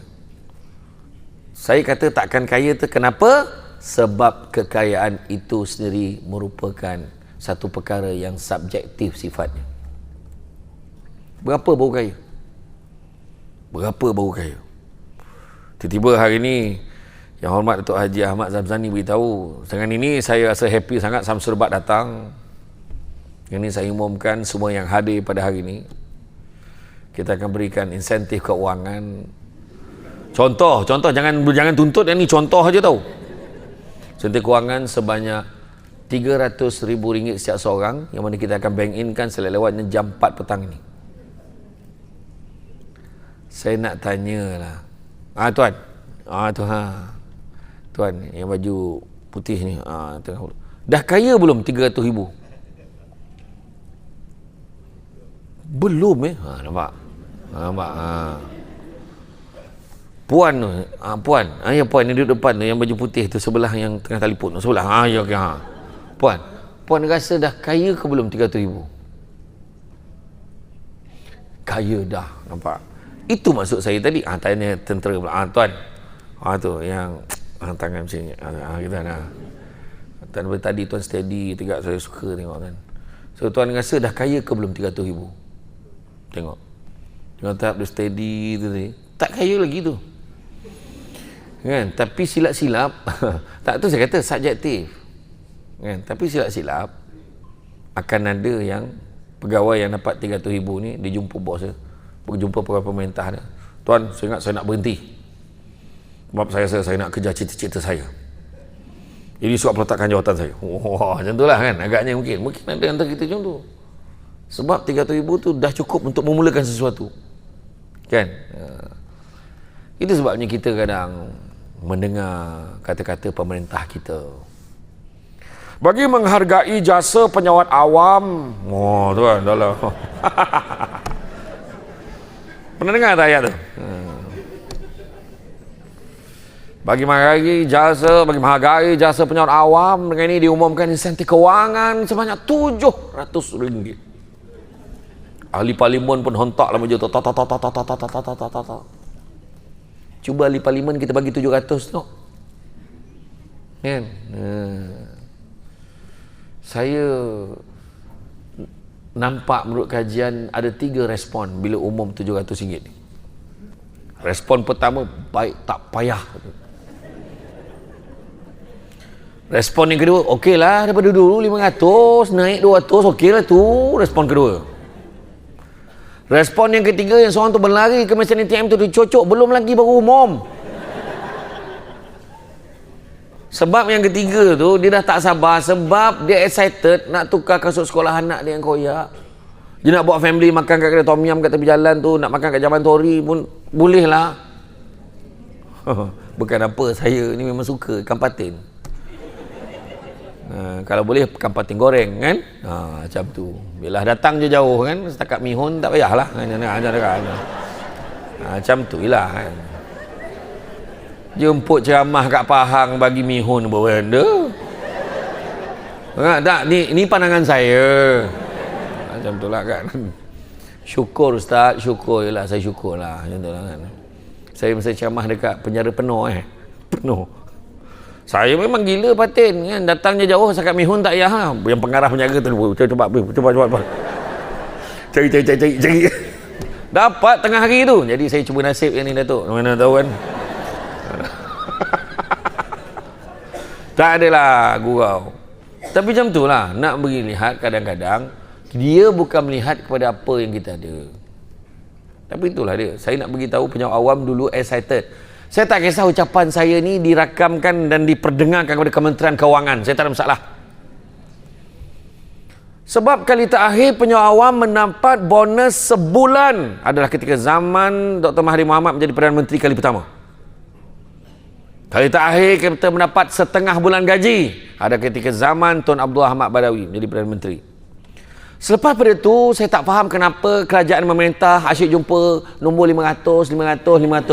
Saya kata takkan kaya tu kenapa? Sebab kekayaan itu sendiri merupakan satu perkara yang subjektif sifatnya. Berapa baru kaya? Berapa baru kaya? Tiba-tiba hari ni Yang Hormat Datuk Haji Ahmad Zamzani beritahu, dengan ini saya rasa happy sangat Samsul Bat datang. Ini saya umumkan semua yang hadir pada hari ini, kita akan berikan insentif keuangan. Contoh jangan tuntut yang ni, contoh aja tahu. Insentif keuangan sebanyak RM300,000 setiap seorang, yang mana kita akan bank inkan selewatnya jam 4 petang ini. Saya nak tanyalah. Tuan. Tuan yang baju putih ni, dah kaya belum 300,000? Belum nampak. Puan tu, puan yang duduk depan tu, yang baju putih tu, sebelah yang tengah telefon tu, sebelah. Ya okey. Puan rasa dah kaya ke belum 300,000? Kaya dah, nampak. Itu maksud saya tadi. Tanya tentera pula. Tuan. Tu yang tangan macam ni. Kita nak. Daripada tadi tuan steady tegak, saya suka tengok kan. So tuan rasa dah kaya ke belum 300,000? Tengok. Tengok tahap dia steady tu tadi. Tak kaya lagi tu. Kan? Tapi silap-silap. Tak, tu saya kata subjektif. Kan? Tapi silap-silap akan ada yang pegawai yang dapat 300,000 ni, dia jumpa bos dia. Berjumpa pegawai pemerintah dia. Tuan, saya ingat saya nak berhenti. Sebab saya nak kejar cita-cita saya. Ini suap peletakan jawatan saya. Wah, macam itulah kan. Agaknya mungkin ada antara kita macam tu. Sebab 300,000 tu dah cukup untuk memulakan sesuatu. Kan? Itu sebabnya kita kadang mendengar kata-kata pemerintah kita, bagi menghargai jasa penyawat awam. Tuan, dah lah. Pernah dengar tak ayat tu? Bagi menghargai jasa penyawat awam, dengan ini diumumkan insentif kewangan sebanyak RM700. Ahli parlimen pun hontak lah macam tu. Cuba ahli parlimen kita bagi 700 tu. Kan? Saya nampak menurut kajian ada 3 respon bila umum RM700 ni. Respon pertama, baik, tak payah. Respon yang kedua, okey lah, daripada dulu 500 naik 200, okey lah tu. Respon kedua. Respon yang ketiga, yang seorang tu berlari ke mesin ATM tu dicocok, belum lagi baru umum. Sebab yang ketiga tu, dia dah tak sabar, sebab dia excited nak tukar kasut sekolah anak dia yang koyak. Dia nak buat family makan kat kedai tom yum kat tepi jalan tu, nak makan kat Jalan Tori pun boleh lah. Bukan apa, saya ni memang suka ikan patin. Kalau boleh ikan patin goreng kan, macam tu. Bila datang je jauh kan, setakat mihun tak payahlah. Macam tu lah kan. Jemput ceramah kat Pahang bagi mihun berenda. Tak, ni pandangan saya. Macam tu lah kan. Syukur Ustaz, syukur je lah. Saya syukur lah. Macam tu lah kan. Saya mesti ceramah dekat penjara penuh penuh. Saya memang gila patin kan. Datangnya jauh setakat mihun tak payah lah. Yang pengarah penjaga tu, cuba. Cari. Dapat tengah hari tu. Jadi saya cuba nasib yang ni Datuk. Mana tahu kan. Tak adalah gurau. Tapi macam tu lah, nak bagi lihat kadang-kadang dia bukan melihat kepada apa yang kita ada. Tapi itulah dia. Saya nak beritahu penyawat awam dulu excited. Saya tak kisah ucapan saya ni dirakamkan dan diperdengarkan kepada Kementerian Kewangan. Saya tak ada masalah. Sebab kali terakhir penyewa awam mendapat bonus sebulan adalah ketika zaman Dr. Mahathir Mohamad menjadi Perdana Menteri kali pertama. Kali terakhir kita mendapat setengah bulan gaji ada ketika zaman Tun Abdul Ahmad Badawi menjadi Perdana Menteri. Selepas pada itu, saya tak faham kenapa kerajaan memerintah asyik jumpa nombor 500.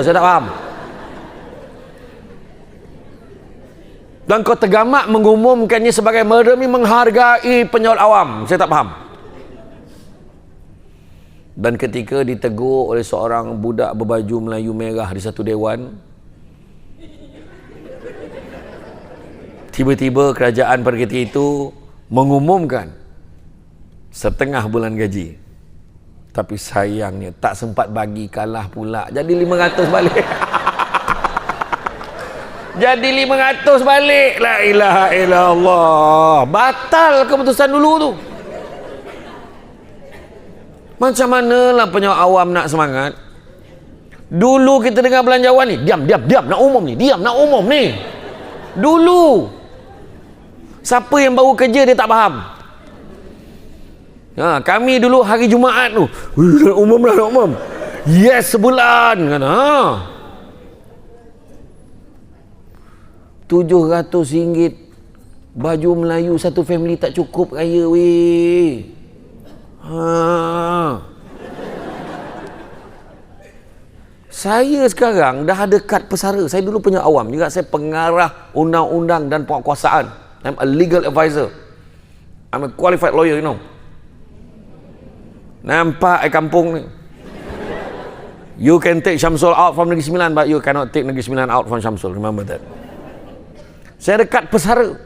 Saya tak faham. Dan kau tergamak mengumumkannya sebagai demi menghargai penyewa awam. Saya tak faham. Dan ketika ditegur oleh seorang budak berbaju Melayu merah di satu dewan, tiba-tiba kerajaan pada ketika itu mengumumkan setengah bulan gaji. Tapi sayangnya tak sempat bagi, kalah pula. Jadi 500 balik. Jadi 500 balik. La ilaha illallah. Batal keputusan dulu tu. Macam manalah penyewa awam nak semangat. Dulu kita dengar belanjawan ni, diam, nak umum ni, dulu. Siapa yang baru kerja dia tak faham. Kami dulu hari Jumaat tu, nak umum. Yes, sebulan kan. RM700 baju Melayu satu family tak cukup raya weh. Saya sekarang dah ada kad pesara. Saya dulu penyewa awam juga, saya pengarah undang-undang dan penguasaan. I'm a legal advisor. I'm a qualified lawyer, you know. Nampak kampung ni. You can take Syamsul out from Negeri Sembilan, but you cannot take Negeri Sembilan out from Syamsul. Remember that. Saya dekat pesara.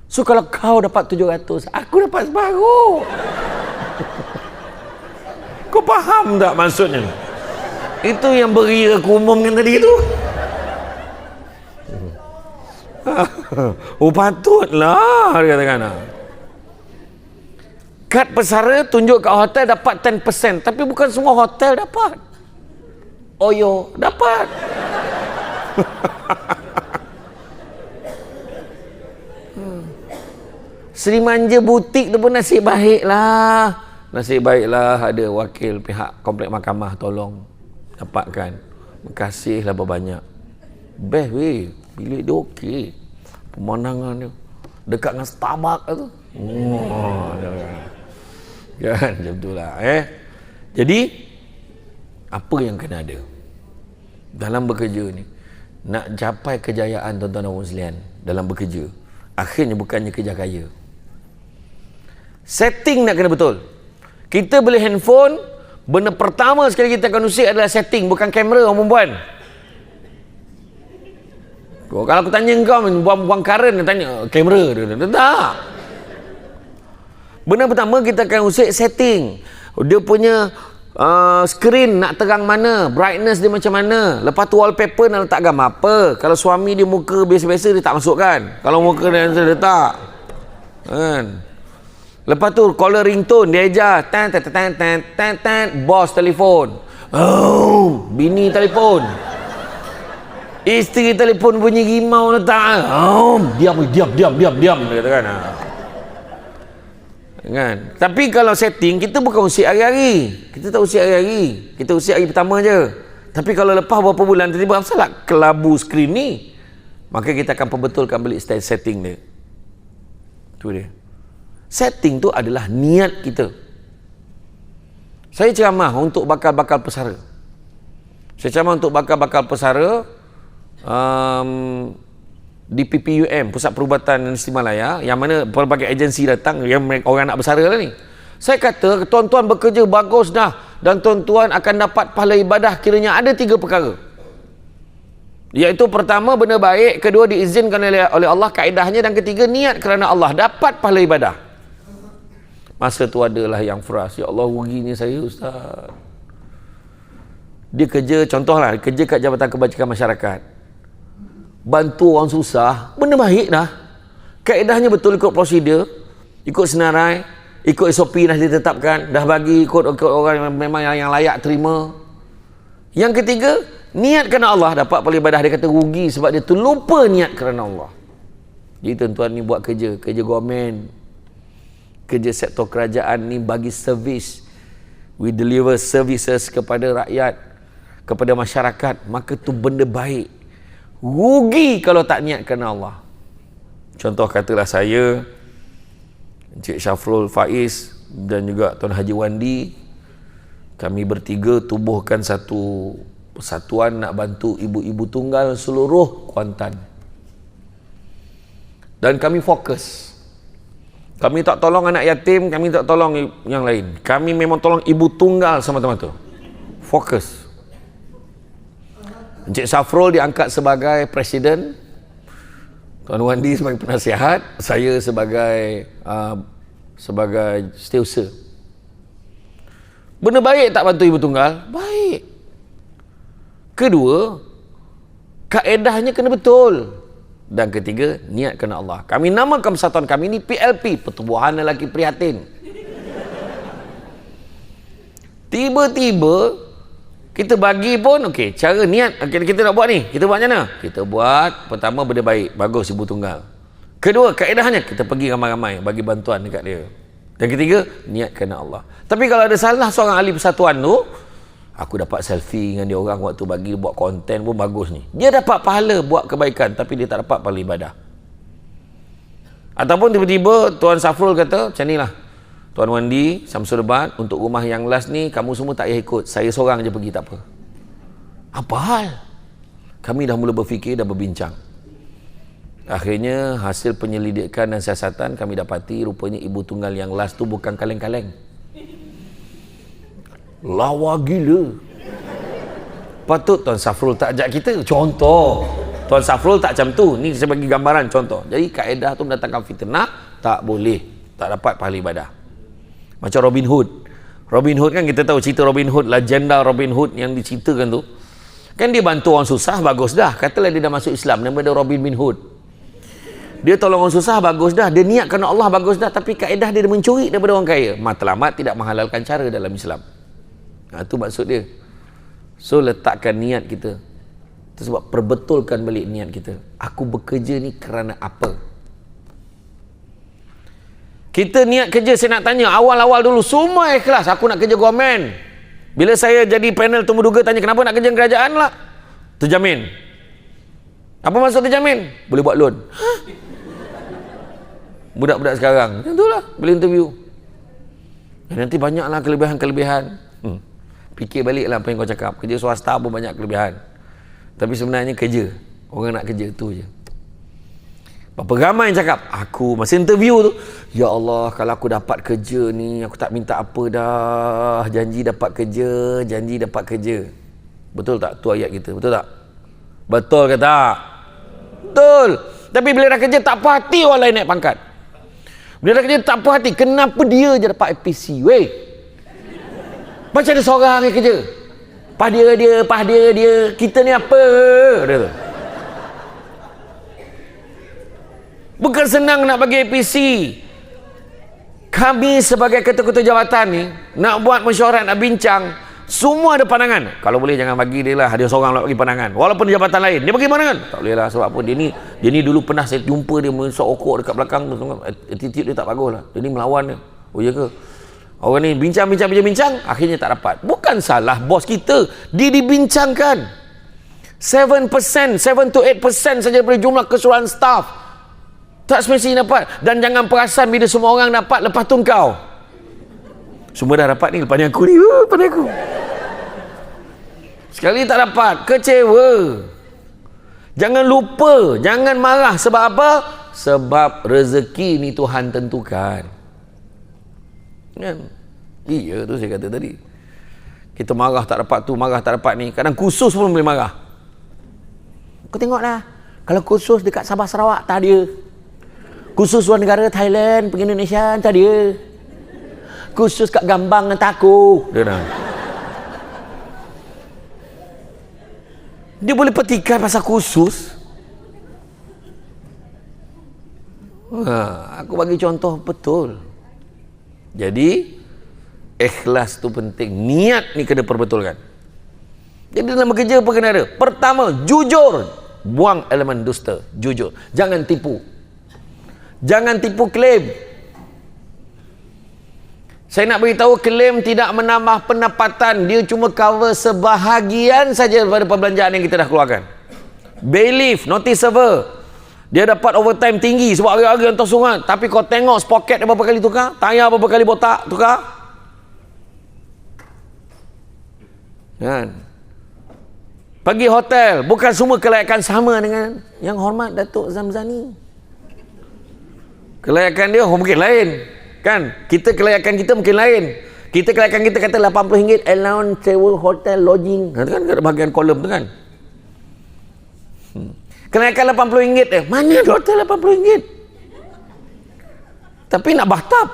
So kalau kau dapat 700, aku dapat separuh. Kau faham tak maksudnya? Itu yang beri aku umumkan tadi tu. Oh patutlah dia katakan. Kad pesara tunjuk kat hotel dapat 10%, tapi bukan semua hotel dapat. Oyo dapat. Seri Manja butik tu pun nasib baiklah. Nasib baiklah ada wakil pihak komplek mahkamah tolong dapatkan. Makasihlah berbanyak. Best weh, bilik dia okey. Pemandangan dia dekat dengan Starbucks tu. Kan macam itulah Jadi apa yang kena ada dalam bekerja ni? Nak capai kejayaan tuan-tuan dan puan sekalian dalam bekerja, akhirnya bukannya kerja kaya. Setting nak kena betul. Kita beli handphone, benda pertama sekali kita akan usik adalah setting, bukan kamera orang perempuan. Kalau aku tanya kau, buang karen, tanya kamera dia. Tak. Benda pertama kita akan usik setting. Dia punya skrin nak terang mana, brightness dia macam mana. Lepas tu wallpaper nak letak gambar apa. Kalau suami dia muka biasa-biasa dia tak masukkan. Kalau muka dia letak. Kan? Lepas tu caller ringtone dia ajar. Bos telefon. Oh, bini telefon. Isteri telefon bunyi rimau letak. Oh, diam dia katakan. Kan? Tapi kalau setting kita bukan usik hari-hari. Kita tak usik hari-hari. Kita usik hari pertama je. Tapi kalau lepas beberapa bulan tiba-tiba apa salah kelabu skrin ni, maka kita akan perbetulkan balik setting dia. Tu dia. Setting tu adalah niat kita. Saya ceramah untuk bakal-bakal pesara. Saya ceramah untuk bakal-bakal pesara di PPUM, Pusat Perubatan Universiti Malaya, yang mana pelbagai agensi datang, yang orang nak bersara lah ni. Saya kata, tuan-tuan bekerja bagus dah, dan tuan-tuan akan dapat pahala ibadah kiranya ada 3 perkara. Iaitu pertama, benda baik, kedua, diizinkan oleh Allah kaedahnya, dan ketiga, niat kerana Allah, dapat pahala ibadah. Masa tu adalah yang frust. Ya Allah, ruginya saya ustaz. Dia kerja, contohlah, kerja kat Jabatan Kebajikan Masyarakat. Bantu orang susah, benda baik dah. Kaedahnya betul, ikut prosedur, ikut senarai, ikut SOP dah ditetapkan, dah bagi ikut orang yang memang yang layak terima. Yang ketiga, niat kerana Allah, dapat pahala ibadah. Dia kata rugi sebab dia terlupa niat kerana Allah. Jadi tuan-tuan ni buat kerja government, kerja sektor kerajaan ni bagi servis. We deliver services kepada rakyat, kepada masyarakat, maka tu benda baik. Rugi kalau tak niat kerana Allah. Contoh katalah saya, Encik Syafrul Faiz dan juga Tuan Haji Wandi, kami bertiga tubuhkan satu persatuan nak bantu ibu-ibu tunggal seluruh Kuantan. Dan kami fokus. Kami tak tolong anak yatim, kami tak tolong yang lain. Kami memang tolong ibu tunggal semata-mata. Fokus. Encik Safrul diangkat sebagai presiden, Tuan Wandi sebagai penasihat, saya sebagai setiausaha. Benda baik tak bantu ibu tunggal? Baik. Kedua, kaedahnya kena betul. Dan ketiga, niat kerana Allah. Kami namakan persatuan kami ni PLP, Pertubuhan Lelaki Prihatin. Tiba-tiba kita bagi pun, okey, cara niat kita nak buat ni, kita buat macam mana? Kita buat, pertama benda baik, bagus ibu tunggal. Kedua, kaedahnya kita pergi ramai-ramai bagi bantuan dekat dia. Dan ketiga, niat kerana Allah. Tapi kalau ada salah seorang ahli persatuan tu, aku dapat selfie dengan dia orang waktu bagi buat konten pun bagus ni. Dia dapat pahala buat kebaikan tapi dia tak dapat pahala ibadah. Ataupun tiba-tiba Tuan Safrul kata, macam ni lah, Tuan Wandi, Syamsul Lebat, untuk rumah yang last ni kamu semua tak payah ikut. Saya seorang je pergi, tak apa. Apa hal? Kami dah mula berfikir, dah berbincang. Akhirnya hasil penyelidikan dan siasatan kami dapati rupanya ibu tunggal yang last tu bukan kaleng-kaleng. Lawa gila. Patut Tuan Safrul tak ajak kita. Contoh, Tuan Safrul tak macam tu. Ni saya bagi gambaran contoh. Jadi kaedah tu mendatangkan fitnah, tak boleh, tak dapat pahala ibadah. Macam Robin Hood. Robin Hood kan kita tahu cerita Robin Hood, legenda Robin Hood yang diceritakan tu. Kan dia bantu orang susah, bagus dah. Katalah dia dah masuk Islam, nama dia Robin bin Hood. Dia tolong orang susah, bagus dah. Dia niat kerana Allah, bagus dah. Tapi kaedah dia mencuri daripada orang kaya. Matlamat tidak menghalalkan cara dalam Islam. Itu maksud dia. So letakkan niat kita. Itu sebab perbetulkan balik niat kita. Aku bekerja ni kerana apa? Kita niat kerja, saya nak tanya awal-awal dulu semua ikhlas. Aku nak kerja government. Bila saya jadi panel temu duga tanya kenapa nak kerja kerajaan lah, terjamin. Apa maksud terjamin? Boleh buat loan. Budak-budak sekarang macam itulah bila interview. Nanti banyaklah kelebihan-kelebihan. Fikir balik lah apa yang kau cakap. Kerja swasta pun banyak kelebihan. Tapi sebenarnya kerja. Orang nak kerja tu je. Berapa ramai yang cakap, aku masa interview tu, ya Allah, kalau aku dapat kerja ni, aku tak minta apa dah. Janji dapat kerja, janji dapat kerja. Betul tak? Tu ayat kita. Betul tak? Betul ke tak? Betul. Tapi bila dah kerja, tak puas hati orang lain naik pangkat. Bila dah kerja, tak puas hati. Kenapa dia je dapat APC? Weh, macam ada seorang yang kerja. Pah dia. Kita ni apa? Dia tu. Bukan senang nak bagi APC. Kami sebagai ketua-ketua jabatan ni, nak buat mesyuarat, nak bincang, semua ada pandangan. Kalau boleh jangan bagi dia lah. Ada seorang nak bagi pandangan. Walaupun di jabatan lain. Dia bagi pandangan. Tak boleh lah. Sebab apa? Dia ni dulu pernah saya jumpa dia mesok okok dekat belakang. Attitude dia tak bagus lah. Dia ni melawan dia. Oh ya ke? Orang ni bincang, akhirnya tak dapat. Bukan salah bos kita. Dia dibincangkan. 7% to 8% saja daripada jumlah keseluruhan staff. Tak semestinya dapat. Dan jangan perasan bila semua orang dapat, lepas tu kau. Semua dah dapat ni, lepas ni aku ni. Lepas ni aku. Sekali tak dapat, kecewa. Jangan lupa, jangan marah. Sebab apa? Sebab rezeki ni Tuhan tentukan. Kan? Iya, tu saya kata tadi. Kita marah tak dapat tu, marah tak dapat ni. Kadang khusus pun boleh marah. Kau tengoklah, kalau khusus dekat Sabah Sarawak tak dia. Khusus luar negara Thailand pergi Indonesia tak dia. Khusus kat Gambang dengan aku. Dia boleh petikai pasal khusus. Aku bagi contoh betul. Jadi ikhlas tu penting. Niat ni kena perbetulkan. Jadi dalam bekerja apa kena ada? Pertama, jujur. Buang elemen dusta. Jujur. Jangan tipu. Jangan tipu klaim. Saya nak beritahu, klaim tidak menambah pendapatan. Dia cuma cover sebahagian saja daripada perbelanjaan yang kita dah keluarkan. Bailiff, notice server, dia dapat overtime tinggi sebab hari-hari hantar surat. Tapi kau tengok spoket dia berapa kali tukar, tayar berapa kali botak tukar. Kan? Pergi hotel, bukan semua kelayakan sama dengan Yang Hormat Datuk Zamzani. Kelayakan dia mungkin lain. Kan? Kita kelayakan kita mungkin lain. Kita kelayakan kita kata RM80 allowance sewa hotel lodging. Kan ada bahagian kolom tu kan. Kelayakan RM80 mana ada hotel RM80? Tapi nak bathtub.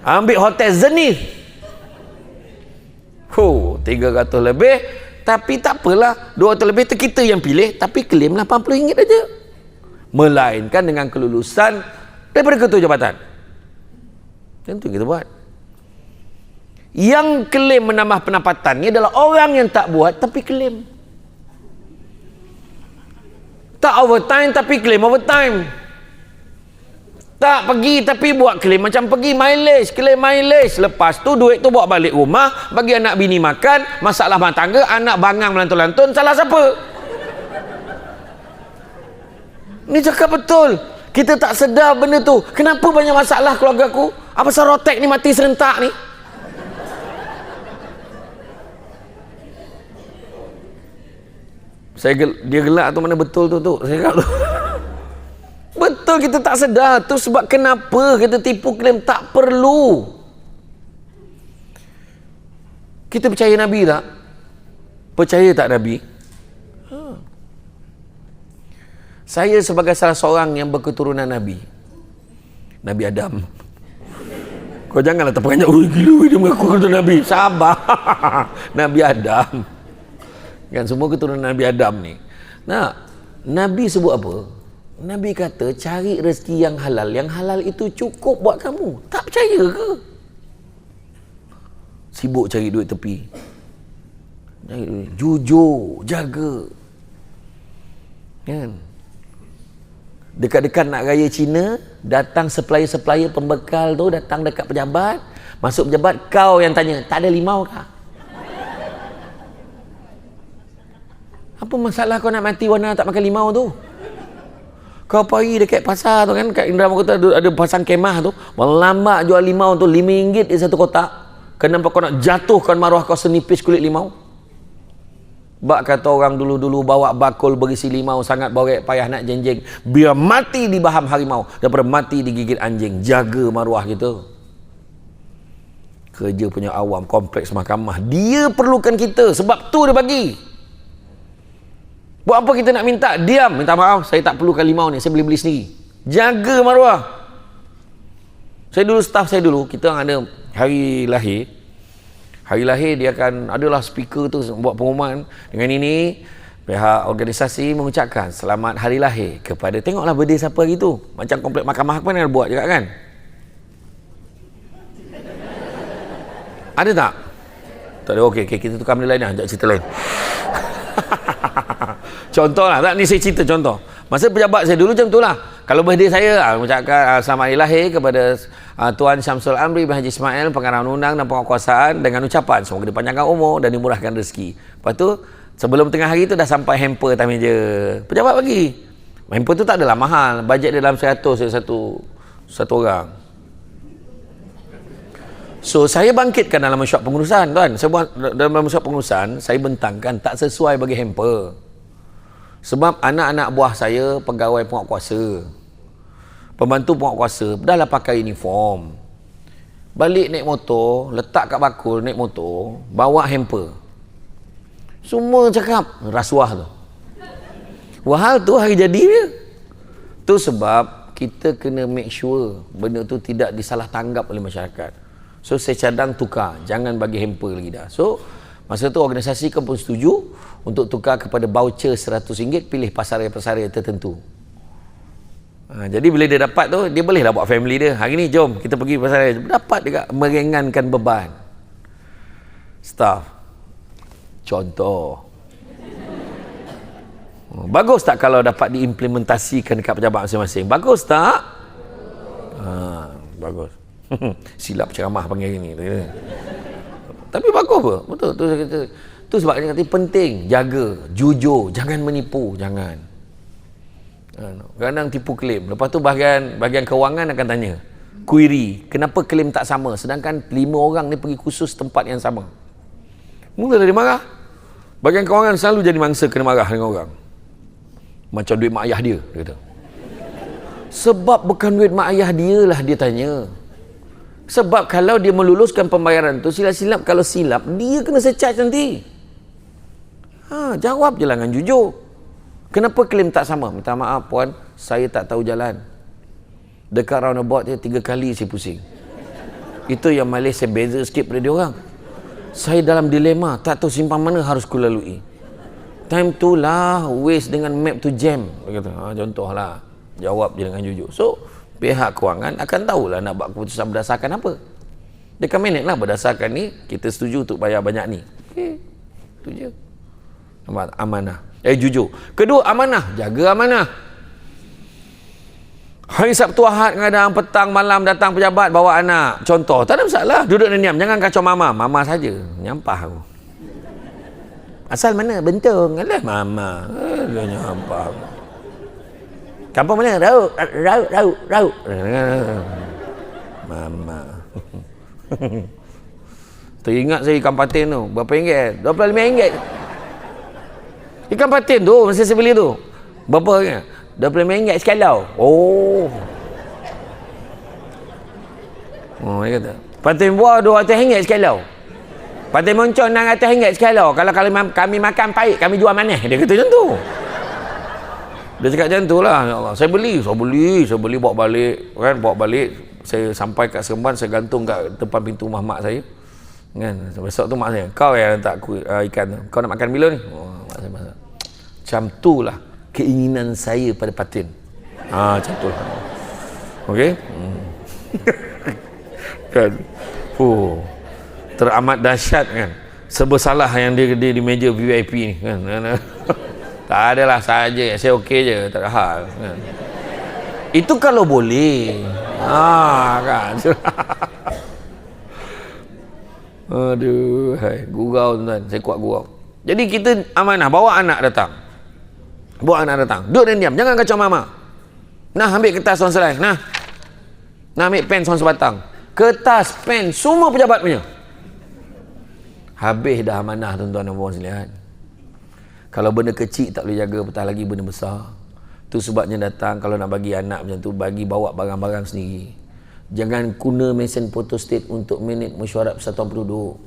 Ambil hotel Zenith. 300 lebih. Tapi tak apalah, 200 lebih tu kita yang pilih, tapi claim RM80 aja. Melainkan dengan kelulusan daripada ketua jabatan. Tentu kita buat. Yang klaim menambah pendapatannya adalah orang yang tak buat tapi klaim. Tak overtime tapi klaim overtime. Tak pergi tapi buat klaim macam pergi mileage, klaim mileage. Lepas tu duit tu bawa balik rumah, bagi anak bini makan, masalah rumah tangga, anak bangang melantun-lantun, salah siapa? Ni cakap betul. Kita tak sedar benda tu. Kenapa banyak masalah keluarga aku? Apa pasal rotek ni mati serentak ni? Dia gelak tu mana betul tu. Saya cakap tu. Betul, kita tak sedar. Tu sebab kenapa kita tipu klaim tak perlu. Kita percaya Nabi tak? Percaya tak Nabi? Saya sebagai salah seorang yang berketurunan Nabi Adam. Kau janganlah terperanjat, oh gila dia mengaku keturunan Nabi. Sabar. Nabi Adam. Kan semua keturunan Nabi Adam ni. Nah, Nabi sebut apa? Nabi kata cari rezeki yang halal. Yang halal itu cukup buat kamu. Tak percaya ke? Sibuk cari duit tepi. Jujur, jaga. Kan? Dekat-dekat nak raya Cina, datang supplier-supplier pembekal tu, datang dekat pejabat, masuk pejabat, kau yang tanya, tak ada limau kah? Apa masalah kau nak mati warna tak makan limau tu? Kau pergi dekat pasar tu kan, kat Indra Kota ada pasang kemah tu, melambak jual limau tu RM5 di satu kotak. Kenapa kau nak jatuhkan maruah kau senipis kulit limau? Bak kata orang dulu-dulu bawa bakul berisi limau, sangat borek payah nak jenjeng, biar mati di baham harimau daripada mati digigit anjing. Jaga maruah kita. Kerja punya awam, kompleks mahkamah, dia perlukan kita, sebab tu dia bagi. Buat apa kita nak minta? Diam, minta maaf, saya tak perlukan limau ni, saya beli sendiri. Jaga maruah. Saya dulu, staff saya dulu, kita ada hari lahir dia akan adalah speaker tu buat pengumuman dengan ini, pihak organisasi mengucapkan selamat hari lahir kepada, tengoklah birthday siapa hari tu, macam komplek mahkamah apa yang buat juga kan. Ada tak? Tak ada. Okey, kita tukar benda lain lah, ajak cerita lain. Contoh lah, tak ni saya cerita contoh. Masa pejabat saya dulu macam tu lah. Kalau birthday saya, mengucapkan selamat hari lahir kepada Tuan Syamsul Amri bin Haji Ismail, pengarah undang dan penguasaan, dengan ucapan semoga dipanjangkan umur dan dimurahkan rezeki. Lepas tu sebelum tengah hari tu dah sampai hamper atas meja. Pejabat bagi. Hamper tu tak adalah mahal, bajet dia dalam 100 satu orang. So saya bangkitkan dalam mesyuarat pengurusan tuan. Saya buat dalam mesyuarat pengurusan, saya bentangkan tak sesuai bagi hamper. Sebab anak-anak buah saya pegawai penguatkuasa, pembantu penguatkuasa, dah lah pakai uniform. Balik naik motor, letak kat bakul, naik motor, bawa hamper. Semua cakap rasuah tu. Wahal tu hari jadi dia. Tu sebab kita kena make sure benda tu tidak disalah tanggap oleh masyarakat. So saya cadang tukar, jangan bagi hamper lagi dah. So masa tu organisasi pun setuju untuk tukar kepada voucher RM100, pilih pasaran-pasaran tertentu. Jadi bila dia dapat tu, dia bolehlah buat family dia. Hari ni jom kita pergi pasaran, dapat juga meringankan beban. Staff. Contoh. Bagus tak kalau dapat diimplementasikan dekat pejabat masing-masing? Bagus tak? Bagus. Silap ceramah panggil ni. Tapi bagus apa? Betul. Tu sebab dia kata penting. Jaga. Jujur. Jangan menipu. Jangan. Kadang tipu klaim. Lepas tu bahagian kewangan akan tanya. Query. Kenapa klaim tak sama? Sedangkan 5 orang ni pergi khusus tempat yang sama. Mula dari marah. Bahagian kewangan selalu jadi mangsa kena marah dengan orang. Macam duit mak ayah dia kata. Sebab bukan duit mak ayah dia lah dia tanya. Sebab kalau dia meluluskan pembayaran tu, silap-silap kalau silap, dia kena secharge nanti. Jawab je lah dengan jujur. Kenapa klaim tak sama? Minta maaf puan, saya tak tahu jalan. Dekat roundabout dia 3 kali saya pusing. Itu yang Malaysia beza sikit pada dia orang. Saya dalam dilema, tak tahu simpang mana harus ku lalui. Time tu lah waste dengan map tu jam. Dia kata, contohlah. Jawab je dengan jujur. So, pihak kewangan akan tahulah nak buat keputusan berdasarkan apa. Dia akan manage lah berdasarkan ni, kita setuju untuk bayar banyak ni. Okay. Itu je. Amanah. Jujur. Kedua, amanah. Jaga amanah. Hari Sabtu Ahad kadang petang malam datang pejabat bawa anak. Contoh, tak ada masalah. Duduk dan diam. Jangan kacau mama. Mama saja. Nyampah aku. Asal mana? Bentong. Alah mama. Dia nyampah aku. Kampung mana? Rauk. Mama. Teringat saya ikan patin tu. Berapa ringgit? RM25. Ikan patin tu, masa saya beli tu. Berapa ringgit? RM25 sekalau. Oh, dia kata. Patin buah RM200 sekalau. Patin moncong RM600 sekalau. Kalau kami makan pahit, kami jual manis. Dia kata macam tu. Dia cakap macam tu lah. Ya Allah. Saya beli bawa balik. Kan, bawa balik. Saya sampai kat Seremban, saya gantung kat depan pintu rumah mak saya. Kan, besok tu mak saya, kau yang letak ikan tu. Kau nak makan bila ni? Mak saya masak. Macam tu lah keinginan saya pada patin. Macam tu lah. Okey? Kan? Teramat dahsyat kan. Sebersalah yang dia di meja VIP ni kan. Tak adalah saja, saya okey je, tak ada hal kan. Itu kalau boleh. Kan. Aduh, gurau tuan, saya kuat gurau. Jadi kita amanah, bawa anak datang. Duduk dan diam, jangan kacau mama. Nah, ambil kertas soal selai. Nah, ambil pen soal sebatang. Kertas, pen, semua pejabat punya. Habis dah amanah tuan-tuan dan puan sekalian. Kalau benda kecil tak boleh jaga, petang lagi benda besar. Tu sebabnya datang, kalau nak bagi anak macam tu, bawa barang-barang sendiri. Jangan guna mesin photostat untuk minit mesyuarat persatuan penduduk.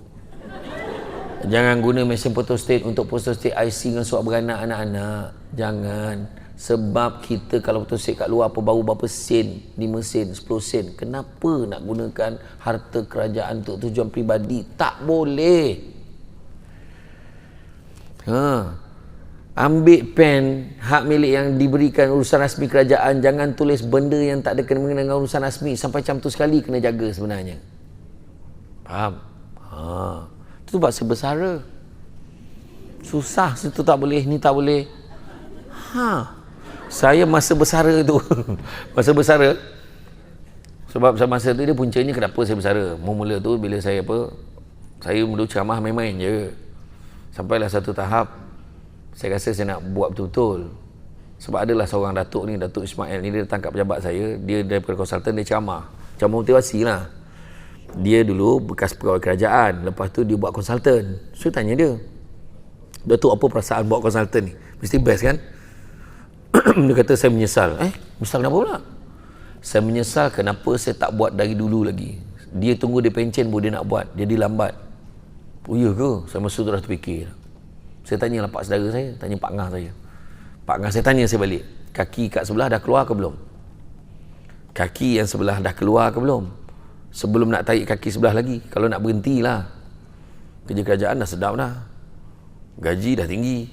Jangan guna mesin photostat untuk photostat IC dengan surat beranak anak-anak. Jangan. Sebab kita kalau photostat kat luar apa baru berapa sen, 5 sen, 10 sen. Kenapa nak gunakan harta kerajaan untuk tujuan peribadi? Tak boleh. Ambil pen hak milik yang diberikan urusan rasmi kerajaan, jangan tulis benda yang tak ada kena mengenai dengan urusan rasmi. Sampai macam tu sekali kena jaga sebenarnya. Faham? Itu sebab sebesara. Susah situ tak boleh, ni tak boleh. Saya masa bersara tu masa bersara, sebab masa tu dia puncanya kenapa saya bersara. Mula tu bila saya saya dulu ceramah main-main je. Sampailah satu tahap saya rasa saya nak buat betul-betul. Sebab adalah seorang Datuk ni, Datuk Ismail ni, dia datang kat pejabat saya. Dia daripada konsultan, dia ceramah motivasi lah. Dia dulu bekas pegawai kerajaan, lepas tu dia buat konsultan. So tanya dia, Datuk, apa perasaan buat konsultan ni? Mesti best kan? Dia kata, saya menyesal. Menyesal kenapa pula? Saya menyesal kenapa saya tak buat dari dulu lagi. Dia tunggu dia pencen baru dia nak buat, jadi lambat. Oh iya ke? Saya masa tu dah terfikir. Saya tanyalah pak saudara saya, tanya pak ngah saya. Pak ngah saya tanya saya balik, kaki kat sebelah dah keluar ke belum? Kaki yang sebelah dah keluar ke belum? Sebelum nak tarik kaki sebelah lagi. Kalau nak berhenti lah. Kerja kerajaan dah sedap dah. Gaji dah tinggi.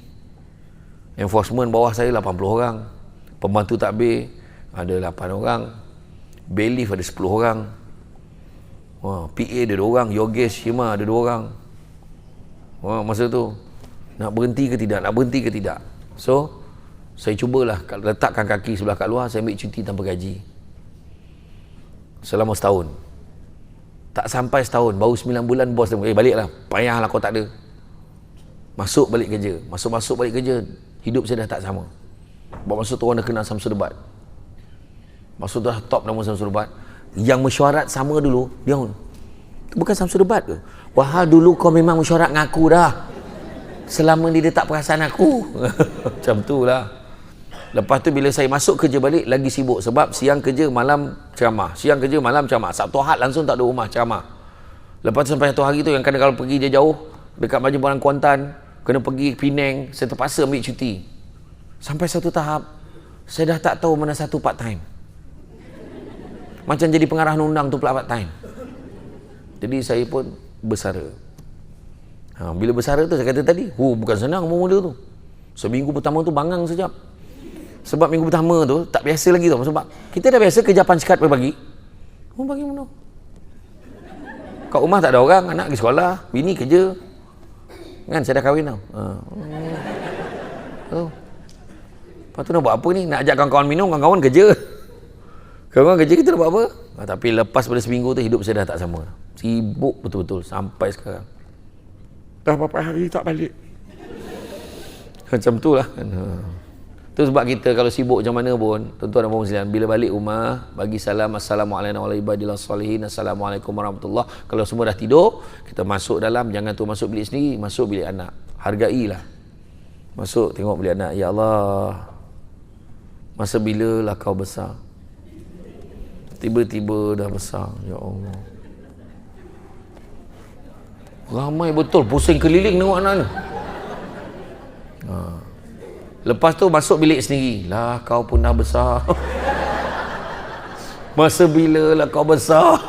Enforcement bawah saya 80 orang. Pembantu takbir ada 8 orang. Bailiff ada 10 orang. PA ada 2 orang. Yogesh Hima ada 2 orang. Masa tu nak berhenti ke tidak, so saya cubalah letakkan kaki sebelah kat luar, saya ambil cuti tanpa gaji selama setahun. Tak sampai setahun, baru 9 bulan bos dia baliklah, payahlah kau tak ada. Masuk balik kerja, masuk balik kerja, hidup saya dah tak sama. Masa tu orang dah kenal Samsul Debat, masa tu dah top nama Samsul Debat. Yang mesyuarat sama dulu dia bukan Samsul Debat ke? Wah, dulu kau memang mesyuarat dengan aku dah, selama ni dia tak perasan aku. Macam tu lah. Lepas tu bila saya masuk kerja balik, lagi sibuk sebab siang kerja malam ceramah, Sabtu Ahad langsung tak ada rumah ceramah. Lepas tu sampai satu hari tu yang kadang kalau pergi dia jauh dekat Majlis Kuantan, kena pergi Penang, saya terpaksa ambil cuti. Sampai satu tahap saya dah tak tahu mana satu part time. Macam jadi pengarah undang tu pula part time. Jadi saya pun bersara. Bila bersara tu saya kata tadi, bukan senang mula tu. Seminggu pertama tu bangang sekejap. Sebab minggu pertama tu tak biasa lagi tau. Sebab kita dah biasa kerja punch card pagi. Pagi mana? Kat rumah tak ada orang, anak pergi sekolah, bini kerja. Kan saya dah kahwin tau. Lepas tu nak buat apa ni? Nak ajak kawan-kawan minum, kawan-kawan kerja. Kawan-kawan kerja kita nak buat apa? Tapi lepas pada seminggu tu hidup saya dah tak sama. Sibuk betul-betul sampai sekarang. Dah berapa hari tak balik. Macam tu lah. Tu sebab kita kalau sibuk macam mana pun, tuan-tuan dan puan sekalian, bila balik rumah bagi salam, assalamualaikum warahmatullahi wabarakatuh, assalamualaikum warahmatullahi. Kalau semua dah tidur, kita masuk dalam, jangan tu masuk bilik sendiri, masuk bilik anak. Hargailah. Masuk tengok bilik anak, ya Allah, masa bila lah kau besar? Tiba-tiba dah besar, ya Allah. Ramai betul, pusing keliling tengok anak ni. Lepas tu masuk bilik sendiri, lah kau pun dah besar. Masa bila lah kau besar?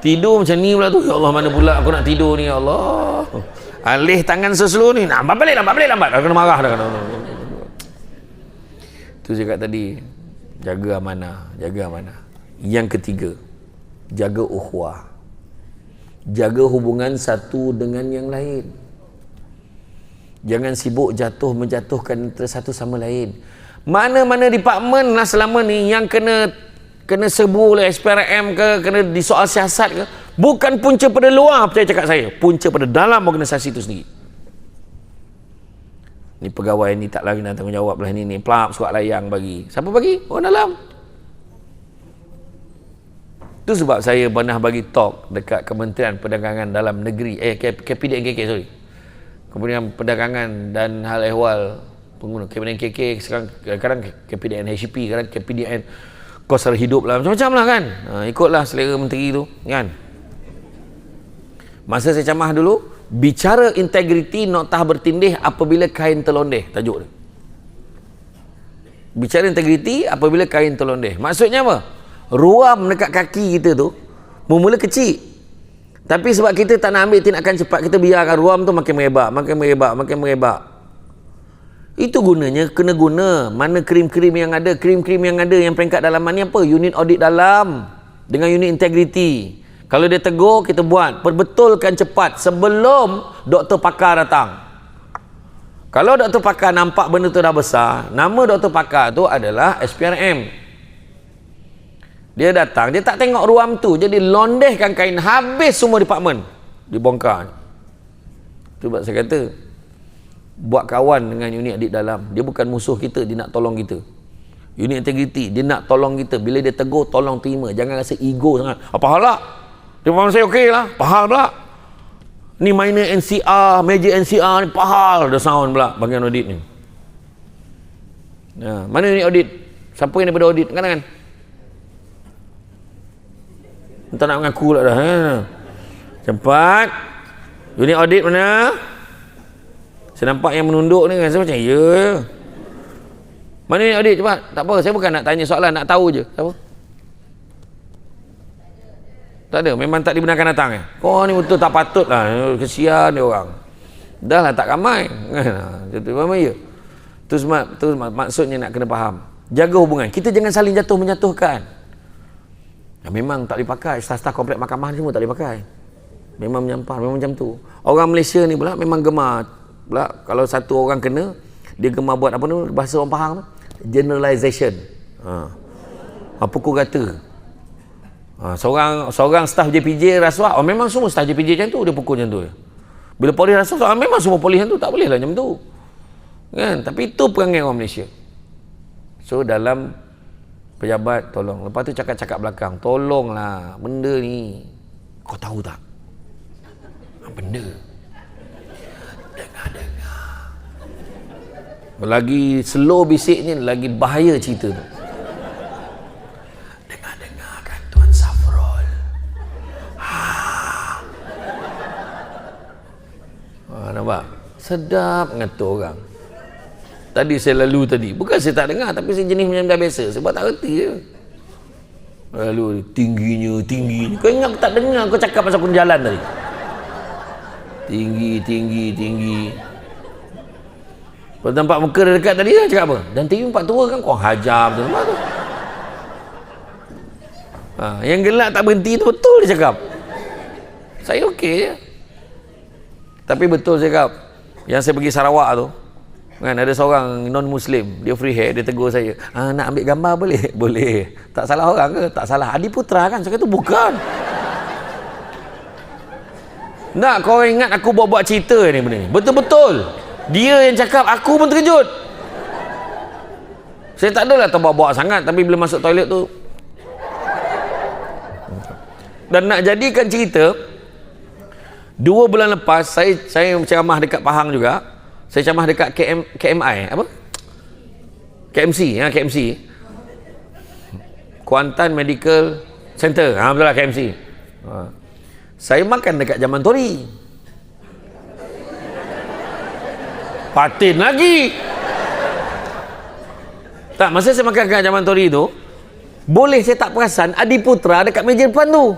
Tidur macam ni pula tu, ya Allah, mana pula aku nak tidur ni, ya Allah. Alih tangan seslow ni, lambat balik. Aku kena marah dah. Tu cakap tadi, jaga amanah. Yang ketiga, jaga ukhuwah. Jaga hubungan satu dengan yang lain. Jangan sibuk menjatuhkan antara satu sama lain. Mana-mana departmen lah selama ni yang kena serbu oleh SPRM ke, kena disoal siasat ke, bukan punca pada luar, percaya cakap saya, punca pada dalam organisasi itu sendiri. Ni pegawai ni tak lagi nak tanggungjawab lah, ni plap surat layang bagi. Siapa bagi? Orang dalam. Tu sebab saya pernah bagi talk dekat Kementerian Perdagangan Dalam Negeri, KPDN KK, Kemudian Perdagangan dan Hal Ehwal Pengguna, KPDN KK, sekarang kadang KPDN HCP, kadang KPDN Kos Sara Hidup lah, macam-macam lah kan. Ikutlah selera menteri tu kan. Masa saya camah dulu, bicara integriti noktah bertindih apabila kain terlondeh, tajuk dia. Bicara integriti apabila kain terlondeh. Maksudnya apa? Ruam dekat kaki kita tu mula kecil. Tapi sebab kita tak nak ambil tindakan cepat, kita biarkan ruam tu makin merebak. Itu gunanya, kena guna. Mana krim-krim yang ada? Krim-krim yang ada yang peringkat dalaman ni apa? Unit audit dalam dengan unit integriti. Kalau dia tegur, kita buat. Perbetulkan cepat sebelum doktor pakar datang. Kalau doktor pakar nampak benda tu dah besar, nama doktor pakar tu adalah SPRM. Dia datang, dia tak tengok ruam tu, jadi londehkan kain, habis semua departmen dibongkar. Sebab saya kata, buat kawan dengan unit audit dalam, dia bukan musuh kita, dia nak tolong kita. Unit integriti, dia nak tolong kita. Bila dia tegur, tolong terima, jangan rasa ego sangat. Apa hal lah, departmen saya okey lah, pahal pula ni minor NCR, major NCR ni pahal, dah sound pula bahagian audit ni. Mana unit audit? Siapa yang daripada audit? Kan? Entah nak mengaku lah dah. Cepat. Unit audit mana? Saya nampak yang menunduk ni kan. Saya macam, ya. Mana unit audit? Cepat. Tak apa. Saya bukan nak tanya soalan. Nak tahu je. Siapa? Tak ada. Memang tak dibenarkan datang. Oh ni betul tak patut lah. Kesian dia orang. Dah lah tak ramai. Itu memang ya. Tu maksudnya nak kena faham. Jaga hubungan. Kita jangan saling menjatuhkan. Memang tak boleh pakai, staf-staf komplek mahkamah ni semua tak boleh pakai. Memang menyampah, memang macam tu. Orang Malaysia ni pula memang gemar pula, kalau satu orang kena, dia gemar buat apa tu, bahasa orang faham, generalization. Pukul rata. Seorang staf JPJ rasuah, memang semua staf JPJ macam tu, dia pukul macam tu. Bila polis rasuah, memang semua polis macam tu, tak boleh lah macam tu. Kan? Tapi itu perangai orang Malaysia. So dalam pejabat, tolong. Lepas tu cakap-cakap belakang, tolonglah, benda ni kau tahu tak? Benda dengar-dengar. Lagi slow bisiknya, lagi bahaya cerita tu. Dengar-dengar kan Tuan Safrol. Nampak? Sedap ngata orang. Tadi saya lalu tadi, bukan saya tak dengar, tapi saya jenis macam dah biasa, sebab tak reti je. Lalu tingginya. Kau ingat aku tak dengar kau cakap pasal pun jalan tadi? Tinggi. Kau nampak muka dia dekat tadi lah, cakap apa? Dan TV 4 tua kan kau hajar betul tu. Yang gelak tak berhenti tu betul dia cakap. Saya okey je. Tapi betul saya cakap, yang saya pergi Sarawak tu, kan ada seorang non-Muslim, dia free hair, dia tegur saya, nak ambil gambar boleh? Boleh. Tak salah orang ke? Tak salah. Adiputra kan? Saya kata bukan. Nak kau ingat aku buat-buat cerita ni benda ni? Betul-betul. Dia yang cakap, aku pun terkejut. Saya tak adalah terbawa-bawa sangat, tapi bila masuk toilet tu. Dan nak jadikan cerita, 2 bulan lepas, saya ceramah dekat Pahang juga. Saya ceramah dekat KMI, apa? KMC, KMC. Kuantan Medical Center. Betul lah KMC. Saya makan dekat Jaman Tori. Patin lagi. Tak, masa saya makan dekat Jaman Tori tu, boleh saya tak perasan Adiputra dekat meja depan tu.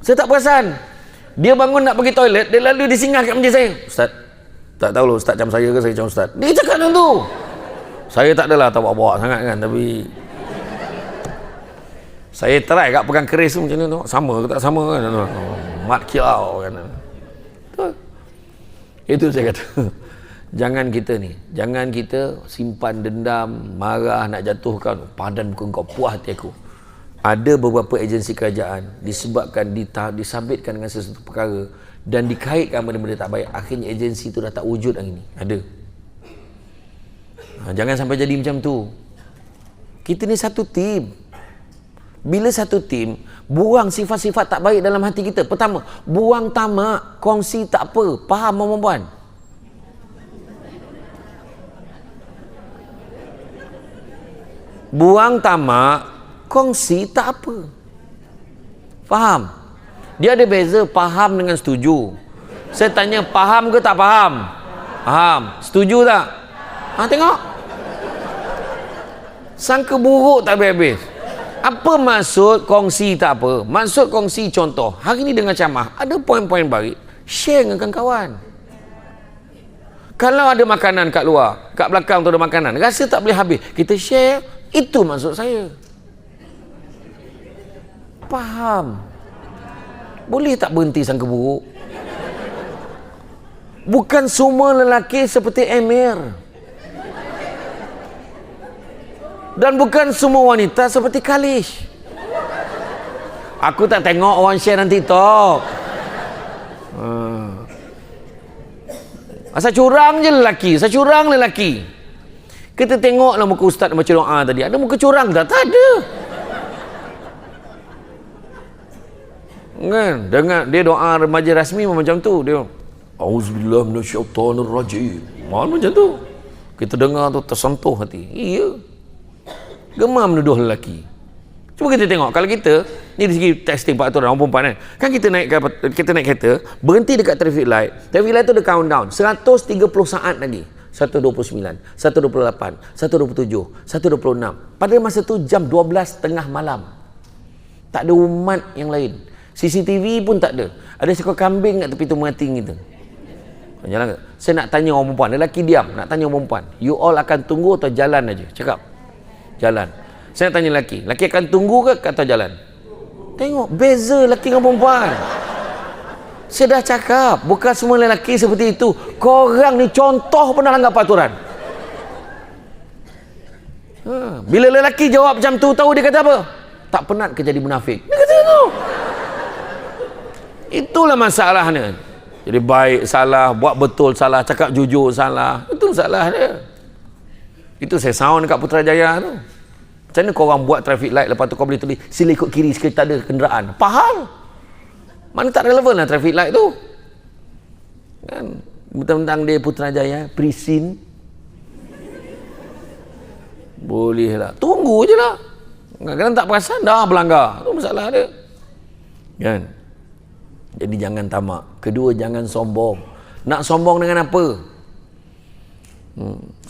Saya tak perasan. Dia bangun nak pergi toilet, dia lalu disinggah kat meja saya. Ustaz, tak tahu lah Ustaz macam saya ke saya macam Ustaz. Dia cakap macam tu. Saya tak adalah bawa-bawa sangat kan, tapi saya try kat pegang keris tu macam ni tu. Sama ke tak sama kan? Mat kilau kan. Itu saya kata. Jangan kita simpan dendam, marah, nak jatuhkan. Padan muka kau, puas hati aku. Ada beberapa agensi kerajaan disebabkan disabitkan dengan sesuatu perkara dan dikaitkan benda-benda tak baik, akhirnya agensi itu dah tak wujud hari ni. Ada. Jangan sampai jadi macam tu. Kita ni satu tim. Bila satu tim, buang sifat-sifat tak baik dalam hati kita. Pertama, buang tamak, kongsi tak apa. Faham perempuan? Buang tamak, kongsi tak apa. Faham? Dia ada beza faham dengan setuju. Saya tanya, faham ke tak faham? Faham. Setuju tak? Tengok. Sangka buruk tak habis-habis. Apa maksud kongsi tak apa? Maksud kongsi contoh. Hari ni dengan ceramah, ada poin-poin baik. Share dengan kawan-kawan. Kalau ada makanan kat luar, kat belakang tu ada makanan, rasa tak boleh habis, kita share. Itu maksud saya. Faham? Boleh tak berhenti sangka buruk? Bukan semua lelaki seperti Emir. Dan bukan semua wanita seperti Kalish. Aku tak tengok orang share nanti TikTok. Asal curang je lelaki. Kita tengoklah muka ustaz baca doa tadi. Ada muka curang tak? Tak ada. Kan? Dengar dia doa remaja rasmi macam tu. Dia auzubillah minasyaitonirrajim. Macam tu. Kita dengar tu tersentuh hati. Iya. Gemar menuduh lelaki. Cuba kita tengok, kalau kita ni dari segi testing peraturan orang perempuan kan kita naik kereta, berhenti dekat traffic light tu ada countdown 130 saat lagi, 129, 128, 127, 126. Pada masa tu jam 12 tengah malam. Tak ada umat yang lain. CCTV pun tak ada. Ada seekor kambing kat tepi tu mengating kita. Jalan ke? Saya nak tanya orang perempuan, lelaki diam, nak tanya orang perempuan, you all akan tunggu atau jalan aja? Cakap. Jalan. Saya nak tanya lelaki akan tunggu ke atau jalan? Tengok beza lelaki dengan perempuan. Saya dah cakap, bukan semua lelaki seperti itu. Korang ni contoh pernah langgar peraturan. Bila lelaki jawab macam tu, tahu dia kata apa? Tak penat ke jadi munafik? Dia kata tu. Itulah masalahnya. Jadi baik salah, buat betul salah, cakap jujur salah. Itu salah dia. Itu saya sound dekat Putrajaya tu. Macam mana korang buat traffic light, lepas tu kau boleh tulis sila ikut kiri sekali tak ada kenderaan? Faham? Mana tak relevan lah traffic light tu. Kan? Bentang-bentang dia Putrajaya, Prisin. Boleh lah. Tunggu je lah. Kadang-kadang tak perasan, dah berlanggar. Itu masalah dia. Kan? Jadi jangan tamak. Kedua, jangan sombong. Nak sombong dengan apa?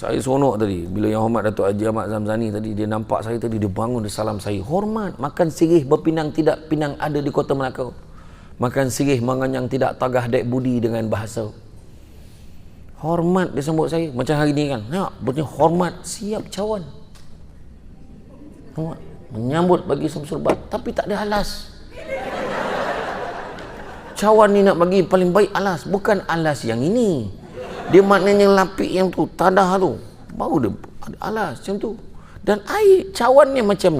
Saya seronok tadi bila Yang Hormat Datuk Haji Ahmad Zamzani tadi, dia nampak saya tadi, dia bangun, dia salam saya. Hormat, makan sirih berpinang tidak pinang ada di Kota Melaka. Makan sirih menganyang tidak tagah dek budi dengan bahasa. Hormat dia sambut saya. Macam hari ni kan, betulnya hormat, siap cawan. Hormat, menyambut bagi serbat, tapi tak ada alas. Cawan ni nak bagi paling baik alas, bukan alas yang ini. Dia maknanya lapik yang tu, tadah tu, baru dia ada alas macam tu. Dan air cawannya macam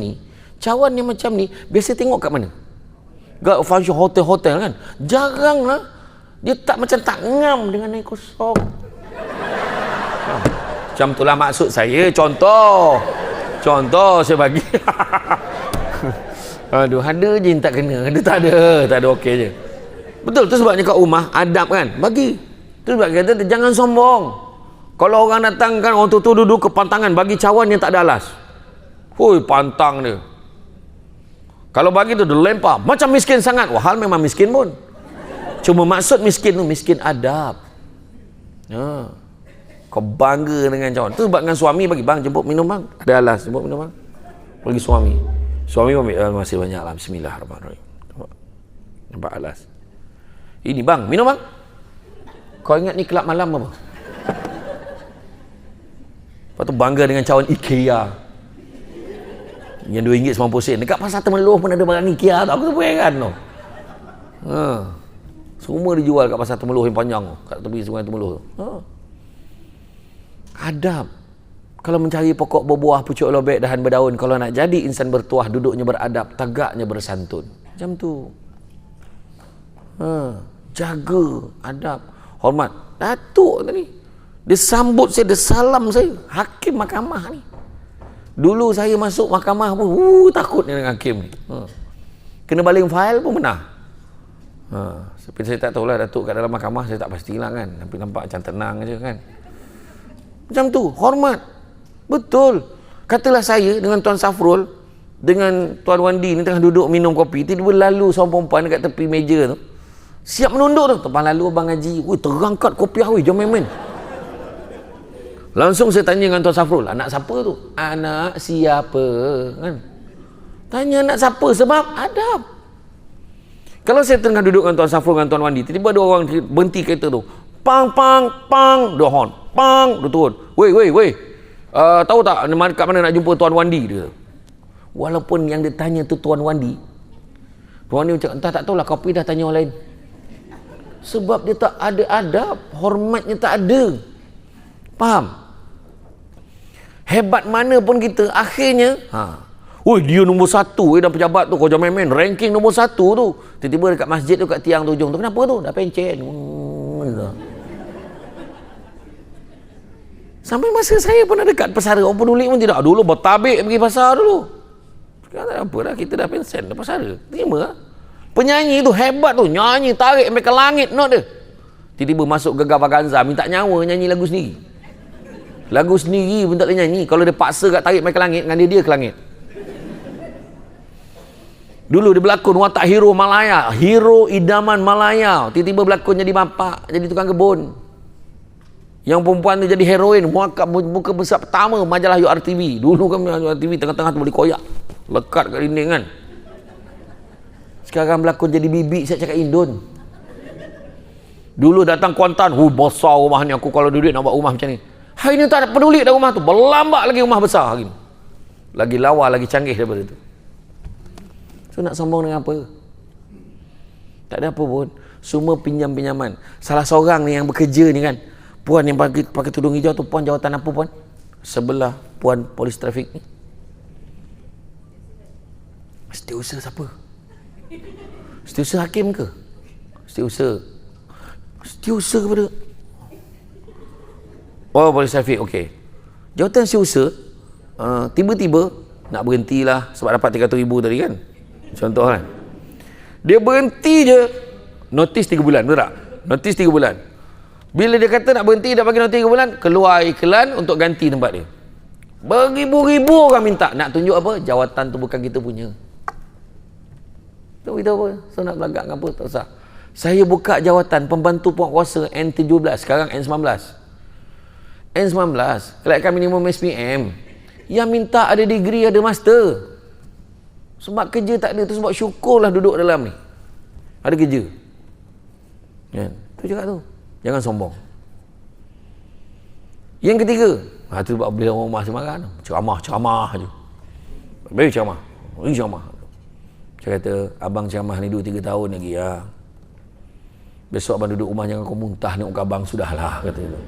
ni biasa tengok kat mana? Kat function hotel-hotel kan, jarang lah dia tak macam tak ngam dengan air kosong. Macam itulah maksud saya. Contoh saya bagi. Aduh, ada je yang tak kena, ada tak ada okey je. Betul, tu sebabnya kat rumah adab kan, bagi. Tu sebab kata jangan sombong. Kalau orang datang kan, orang tu duduk ke pantangan, bagi cawan yang tak ada alas. Hui, pantang dia. Kalau bagi tu dia lempar, macam miskin sangat. Wahal memang miskin pun. Cuma maksud miskin tu miskin adab. Kau bangga dengan cawan. Tu sebab dengan suami bagi, bang jemput minum bang. Ada alas, jemput minum bang. Bagi suami. Suami ambil, masih banyak lah. Bismillahirrahmanirrahim. Nampak alas. Ini bang, minum bang. Kau ingat ni kelab malam apa? Lepas tu bangga dengan cawan IKEA yang RM2.90. Dekat pasar Temeloh pun ada barang IKEA tu. Aku tu heran tu. Semua dijual kat pasar Temeloh yang panjang tu, kat tepi sungai Temeloh tu. Adab. Kalau mencari pokok berbuah, pucuk lobek, dahan berdaun, kalau nak jadi insan bertuah, duduknya beradab, tegaknya bersantun. Macam tu. Jaga adab. Hormat. Datuk tadi, dia sambut saya, dia salam saya. Hakim mahkamah ni. Dulu saya masuk mahkamah pun takut dengan hakim ni. Kena baling fail pun pernah. Tapi saya tak tahulah Datuk kat dalam mahkamah, saya tak pastilah kan. Tapi nampak macam tenang aja kan. Macam tu, hormat. Betul. Katalah saya dengan Tuan Safrul, dengan Tuan Wandi ni tengah duduk minum kopi, tiba-tiba lalu seorang perempuan dekat tepi meja tu. Siap menunduk tu. Tepan lalu Abang Haji. Terangkat kopi awi, jom main-main. Langsung saya tanya dengan Tuan Safrul, anak siapa tu? Anak siapa? Kan? Tanya anak siapa sebab adab. Kalau saya tengah duduk dengan Tuan Safrul dengan Tuan Wandi, tiba-tiba ada orang berhenti kereta tu. Pang, pang, pang. Dia horn. Pang. Dia turun. Weh. Tahu tak kat mana nak jumpa Tuan Wandi? Dia. Walaupun yang dia tanya tu Tuan Wandi. Tuan Wandi macam, entah tak tahulah, kopi dah tanya orang lain. Sebab dia tak ada adab, hormatnya tak ada. Faham? Hebat mana pun kita, akhirnya dia nombor 1 dalam pejabat tu, kau jangan main-main, ranking nombor 1 tu. Tiba-tiba dekat masjid tu, kat tiang tu ujung tu, kenapa tu? Dah pencen. Sampai masa saya pun ada dekat pesara, orang peduli pun tidak. Dulu bertabik pergi pasar dulu. Sekarang tak apa dah, kita dah pensen, dah pasara. Terima lah. Penyanyi tu hebat tu, nyanyi tarik sampai ke langit not dia. Tiba-tiba masuk Gegar Vaganza, minta nyawa nyanyi lagu sendiri. Lagu sendiri pun tak boleh nyanyi. Kalau dia paksa kat tarik sampai ke langit, dengan dia ke langit. Dulu dia berlakon watak hero Malaya, hero idaman Malaya. Tiba-tiba berlakon jadi bapak, jadi tukang kebun. Yang perempuan tu jadi heroin, muka besar pertama majalah URTV. Dulu kan URTV tengah-tengah tu boleh koyak, lekat kat dinding kan. Sekarang berlakon jadi bibi, saya cakap Indon. Dulu datang Kuantan, besar rumah ni, aku kalau duduk nak buat rumah macam ni. Hari ni tak peduli dah rumah tu, berlambak lagi rumah besar hari ni. Lagi lawa, lagi canggih daripada tu. So nak sombong dengan apa? Tak ada apa pun. Semua pinjam-pinjaman. Salah seorang ni yang bekerja ni kan, puan yang pakai tudung hijau tu, puan jawatan apa puan? Sebelah puan polis trafik ni. Setiausaha siapa? Setiausaha hakim ke? Setiausaha kepada polis trafik, okey. Jawatan setiausaha tiba-tiba nak berhentilah sebab dapat 300,000 tadi kan. Contoh kan. Dia berhenti je, notis 3 bulan, betul tak? Notis 3 bulan. Bila dia kata nak berhenti, dah bagi notis 3 bulan, keluar iklan untuk ganti tempat dia. Beribu-ribu orang minta. Nak tunjuk apa? Jawatan tu bukan kita punya. Tak beritahu apa? So nak belagak dengan apa? Tak usah. Saya buka jawatan pembantu penguasa N17, sekarang N19. N19, kelayakan minimum SPM. Yang minta ada degree, ada master. Sebab kerja tak ada tu, sebab syukurlah duduk dalam ni. Ada kerja. Kan? Tu cakap tu. Jangan sombong. Yang ketiga, tu sebab bila orang rumah semarang, ceramah je. Beri ceramah. Saya kata, abang ceramah ni 2-3 tahun lagi ya. Besok abang duduk rumah, jangan kau muntah nak abang, sudahlah, kata dia.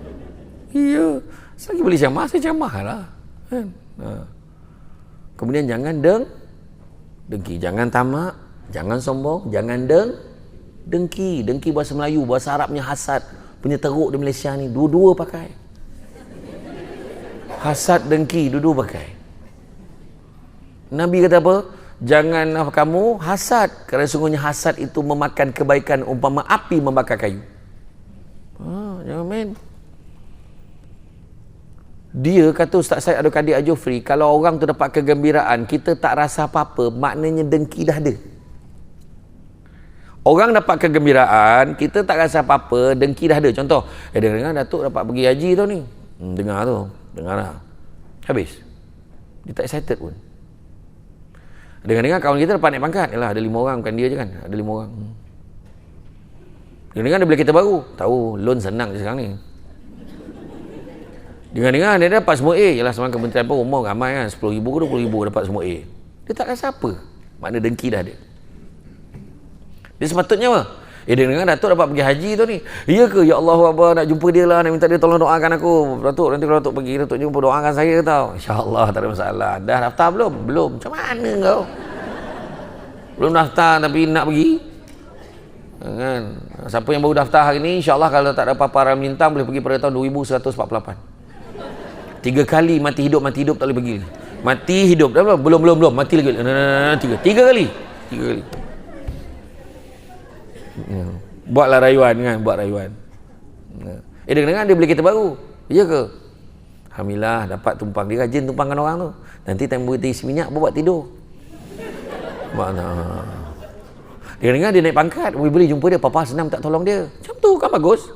Iya, selagi boleh ceramah, saya ceramah lah. Kan? Kemudian jangan dengki, jangan tamak, jangan sombong, jangan dengki. Dengki bahasa Melayu, bahasa Arabnya hasad. Punya teruk di Malaysia ni, dua-dua pakai. Hasad, dengki, dua-dua pakai. Nabi kata apa? Jangan kamu hasad, kerana sungguhnya hasad itu memakan kebaikan umpama api membakar kayu. Jangan main. Dia kata Ustaz Syed Abdul Kadir Al-Jufri, kalau orang tu dapat kegembiraan, kita tak rasa apa-apa, maknanya dengki dah ada. Orang dapat kegembiraan, kita tak rasa apa-apa, dengki dah ada. Contoh, dengar Datuk dapat pergi haji tu ni. Dengar lah. Habis. Dia tak excited pun. Dengar kawan kita dapat naik pangkat. Yalah, ada 5 orang, bukan dia je kan. Ada 5 orang. Dengar dia beli kereta baru. Tahu, loan senang je sekarang ni. Dengar dia dapat semua A. Yalah, semalam Kementerian pun umur ramai kan. 10,000 ke 20,000 dapat semua A. Dia tak rasa apa. Makna dengki dah ada. Dia sepatutnya apa? Dia dengar Datuk dapat pergi haji tu ni. Ya ke? Ya Allah, Abah nak jumpa dia lah. Nak minta dia tolong doakan aku. Datuk, nanti kalau Datuk pergi, Datuk jumpa, doakan saya tau. InsyaAllah, tak ada masalah. Dah daftar belum? Belum. Macam mana kau? Belum daftar tapi nak pergi? Kan? Siapa yang baru daftar hari ni, insyaAllah kalau tak ada apa-apa ram lintang, boleh pergi pada tahun 2148. 3 kali mati hidup tak boleh pergi. Mati hidup. Belum. Mati lagi. 3 kali. Buatlah rayuan kan, buat rayuan. Dengar dia beli kereta baru. Ya ke? Alhamdulillah dapat tumpang. Dia rajin tumpangkan orang tu. Nanti time berhenti isi minyak buat tidur. Mana? Dia dengar dia naik pangkat. Boleh jumpa dia, papa senang tak tolong dia. Macam tu kan bagus.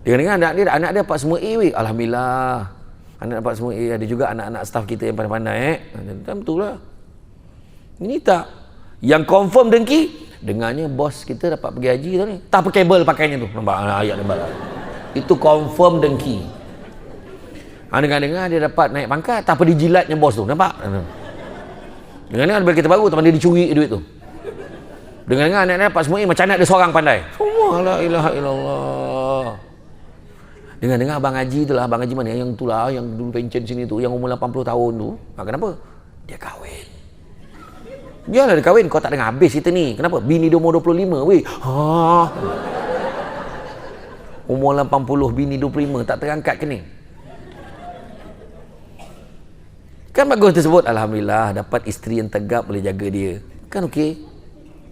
Dia dengar anak dia dapat semua A weh. Alhamdulillah. Anak dapat semua A. Ada juga anak-anak staff kita yang pandai-pandai Macam tu lah. Ini tak. Yang confirm dengki, dengarnya bos kita dapat pergi haji tu ni. Tak pakai kabel pakainya tu. Nampak ayat nampak. Itu confirm dengki. Dengar dia dapat naik pangkat, tak apa dijilatnya bos tu. Nampak? Dengar ada kereta baru, teman dia dicuri duit tu. Dengar anak-anak dapat semua macam anak dia seorang pandai. Semua la ilaha illallah. Dengar abang haji tu lah, abang haji mana yang tu lah, yang dulu pencen sini tu, yang umur 80 tahun tu. Kenapa? Dia kahwin. Dia lah dia kahwin, kau tak dengar habis cerita ni. Kenapa? Bini dia umur 25 weh. Umur 80, bini 25, tak terangkat ke ni? Kan bagus tersebut. Alhamdulillah dapat isteri yang tegap, boleh jaga dia. Kan okey.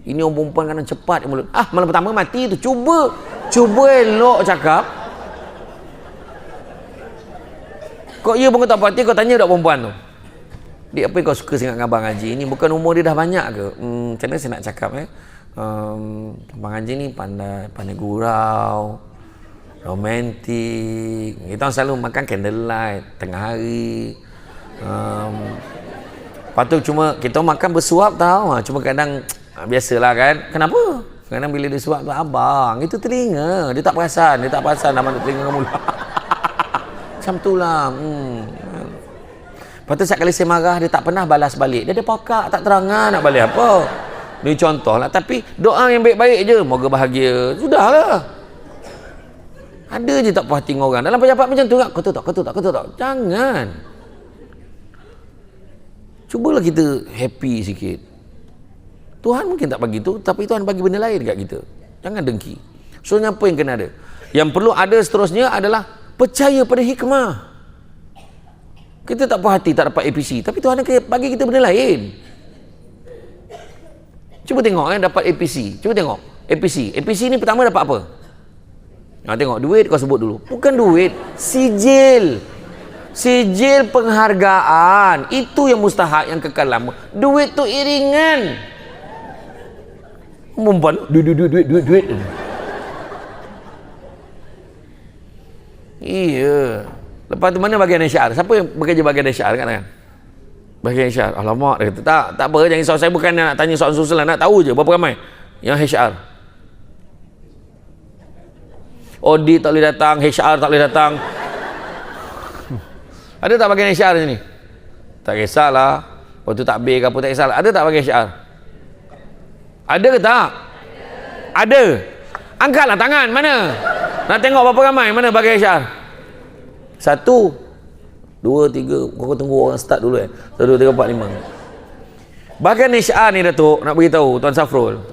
Ini orang perempuan kadang cepat mulut. Malam pertama mati tu. Cuba elok cakap. Kok ia pun kau tak puas hati, kau tanya tak perempuan tu. Dia apa yang kau suka sangat dengan Abang Haji ni? Bukan umur dia dah banyak ke? Macam mana saya nak cakap Abang Haji ni pandai gurau, romantik. Kita selalu makan candlelight tengah hari. Lepas tu cuma kita makan bersuap tau. Cuma kadang biasalah kan. Kenapa? Kadang bila dia suap tu, abang itu telinga. Dia tak perasan nama telinga kamu. Macam tu lah. Lepas tu setiap kali saya marah, dia tak pernah balas balik. Dia ada pokak, tak terangan nak balik apa. Ni contoh lah. Tapi doa yang baik-baik je. Moga bahagia. Sudahlah. Ada je tak puas hati dengan orang. Dalam pejabat macam tu tak? Kau tahu tak? Jangan. Cubalah kita happy sikit. Tuhan mungkin tak bagi tu, tapi Tuhan bagi benda lain dekat kita. Jangan dengki. Soalnya apa yang kena ada? Yang perlu ada seterusnya adalah percaya pada hikmah. Kita tak puas hati tak dapat APC, tapi Tuhan akan bagi kita benda lain. Cuba tengok dapat APC. Cuba tengok APC. APC ni pertama dapat apa? Tengok duit kau sebut dulu. Bukan duit, sijil. Sijil penghargaan. Itu yang mustahak, yang kekal lama. Duit tu iringan. Perempuan duit. Iya. Lepas tu mana bahagian HR? Siapa yang bekerja bahagian HR kat tangan? Bahagian HR. Alamak, dia kata, tak apa, jangan risau. Saya bukan nak tanya soal susulan, nak tahu je berapa ramai yang HR. Audit tak boleh datang, HR tak boleh datang. Ada tak bahagian HR sini? Tak kisahlah. Waktu takbir ke apa tak kisahlah. Ada tak bahagian HR? Ada ke tak? Ada. Angkatlah tangan. Mana? Nak tengok berapa ramai? Mana bahagian HR? 1 2 3. Kau tunggu orang start dulu 1 2 3 4 5. Bahagian HR ni Datuk, nak beritahu Tuan Safrul.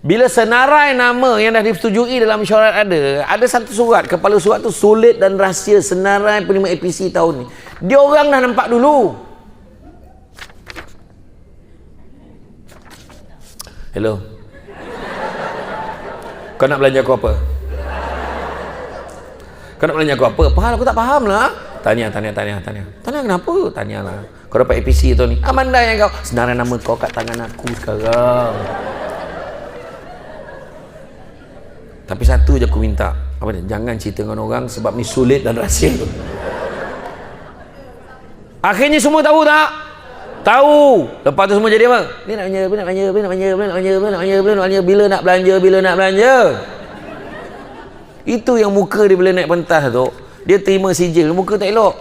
Bila senarai nama yang dah disetujui dalam mesyuarat ada satu surat, kepala surat tu sulit dan rahsia senarai penerima APC tahun ni. Dia orang dah nampak dulu. Hello. Kau nak belanja aku apa? Kau nak belanja aku apa? Faham, aku tak faham lah. Tanya kenapa? Tanya lah. Kau dapat APC tahun ni. Amanda yang kau. Senarai nama kau kat tangan aku sekarang. Tapi satu je aku minta. Apa dia? Jangan cerita dengan orang sebab ni sulit dan rahsia. Akhirnya semua tahu tak? Tahu. Lepas tu semua jadi apa? Ni nak belanja, bila nak belanja. Itu yang muka dia bila naik pentas tu, dia terima sijil, muka tak elok.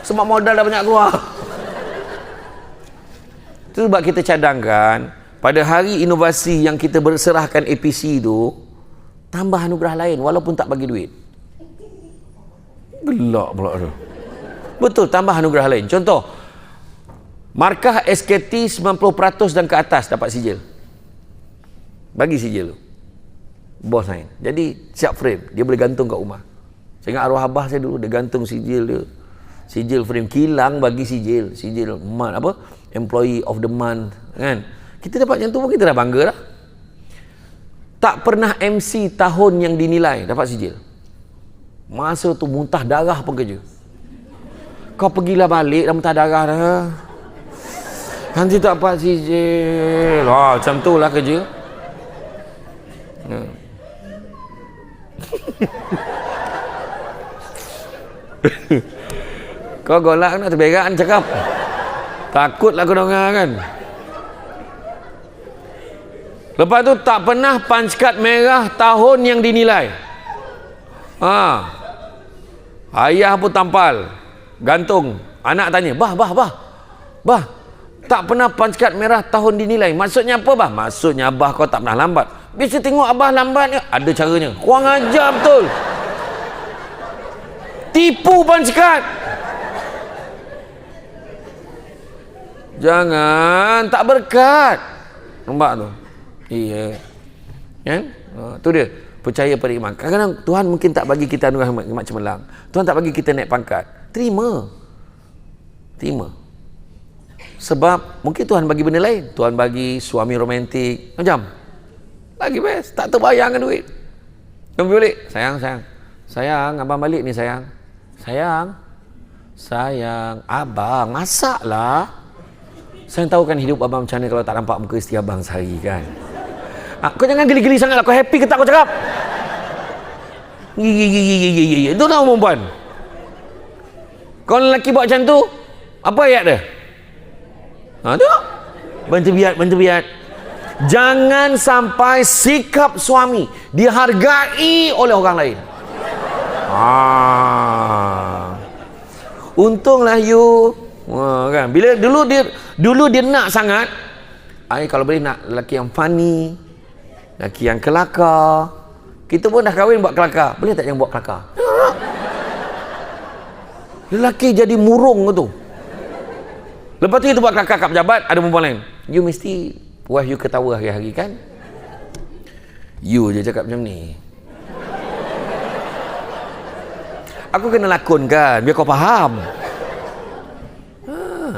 Sebab modal dah banyak keluar. Itu sebab kita cadangkan pada hari inovasi yang kita berserahkan APC tu, tambah anugerah lain walaupun tak bagi duit. Gelak pula tu. Betul, tambah anugerah lain. Contoh, markah SKT 90% dan ke atas dapat sijil. Bagi sijil tu. Bos lain. Jadi siap frame, dia boleh gantung kat rumah. Saya ingat arwah abah saya dulu, dia gantung sijil dia. Sijil frame, kilang bagi sijil month, apa? Employee of the month, kan? Kita dapat macam tu pun kita dah bangga dah. Tak pernah MC tahun yang dinilai dapat sijil. Masa tu muntah darah pun kerja. Kau pergilah balik dah muntah darah dah. Nanti tak dapat sijil. Macam tu lah kerja. Kau golak nak terberak ni cakap. Takutlah kau dengar kan. Lepas tu tak pernah punch card merah tahun yang dinilai. Ayah pun tampal, gantung. Anak tanya, bah, tak pernah punch card merah tahun dinilai. Maksudnya apa bah? Maksudnya abah kau tak pernah lambat. Biasa tengok abah lambat ni, ada caranya. Kurang ajar betul. Tipu punch card. Jangan, tak berkat. Nampak tu? Iya. Kan? Tu dia. Percaya pada iman. Kadang-kadang Tuhan mungkin tak bagi kita anugerah hikmat cemerlang. Tuhan tak bagi kita naik pangkat. Terima. Sebab mungkin Tuhan bagi benda lain. Tuhan bagi suami romantik. Macam lagi best. Tak terbayang dengan duit. Kau balik. Sayang, abang balik ni sayang. Sayang, abang masaklah. Saya tahu kan hidup abang macam mana kalau tak nampak muka isteri abang sehari kan. Kau jangan geli-geli sangat lah. Kau happy ke tak kau cakap? Itu tahu perempuan. Kau lelaki buat macam tu, apa ayat dia? Tengok. Bantu biat. Jangan sampai sikap suami dihargai oleh orang lain. Untunglah you. Kan? Bila dulu dia Dulu dia nak sangat, kalau boleh nak lelaki yang funny, lelaki yang kelakar. Kita pun dah kahwin buat kelakar, boleh tak yang buat kelakar? Lelaki jadi murung tu. Lepas tu kita buat kelakar kat pejabat, ada perempuan lain. You mesti, wife you ketawa hari-hari kan? You je cakap macam ni. Aku kena lakonkan, biar kau faham.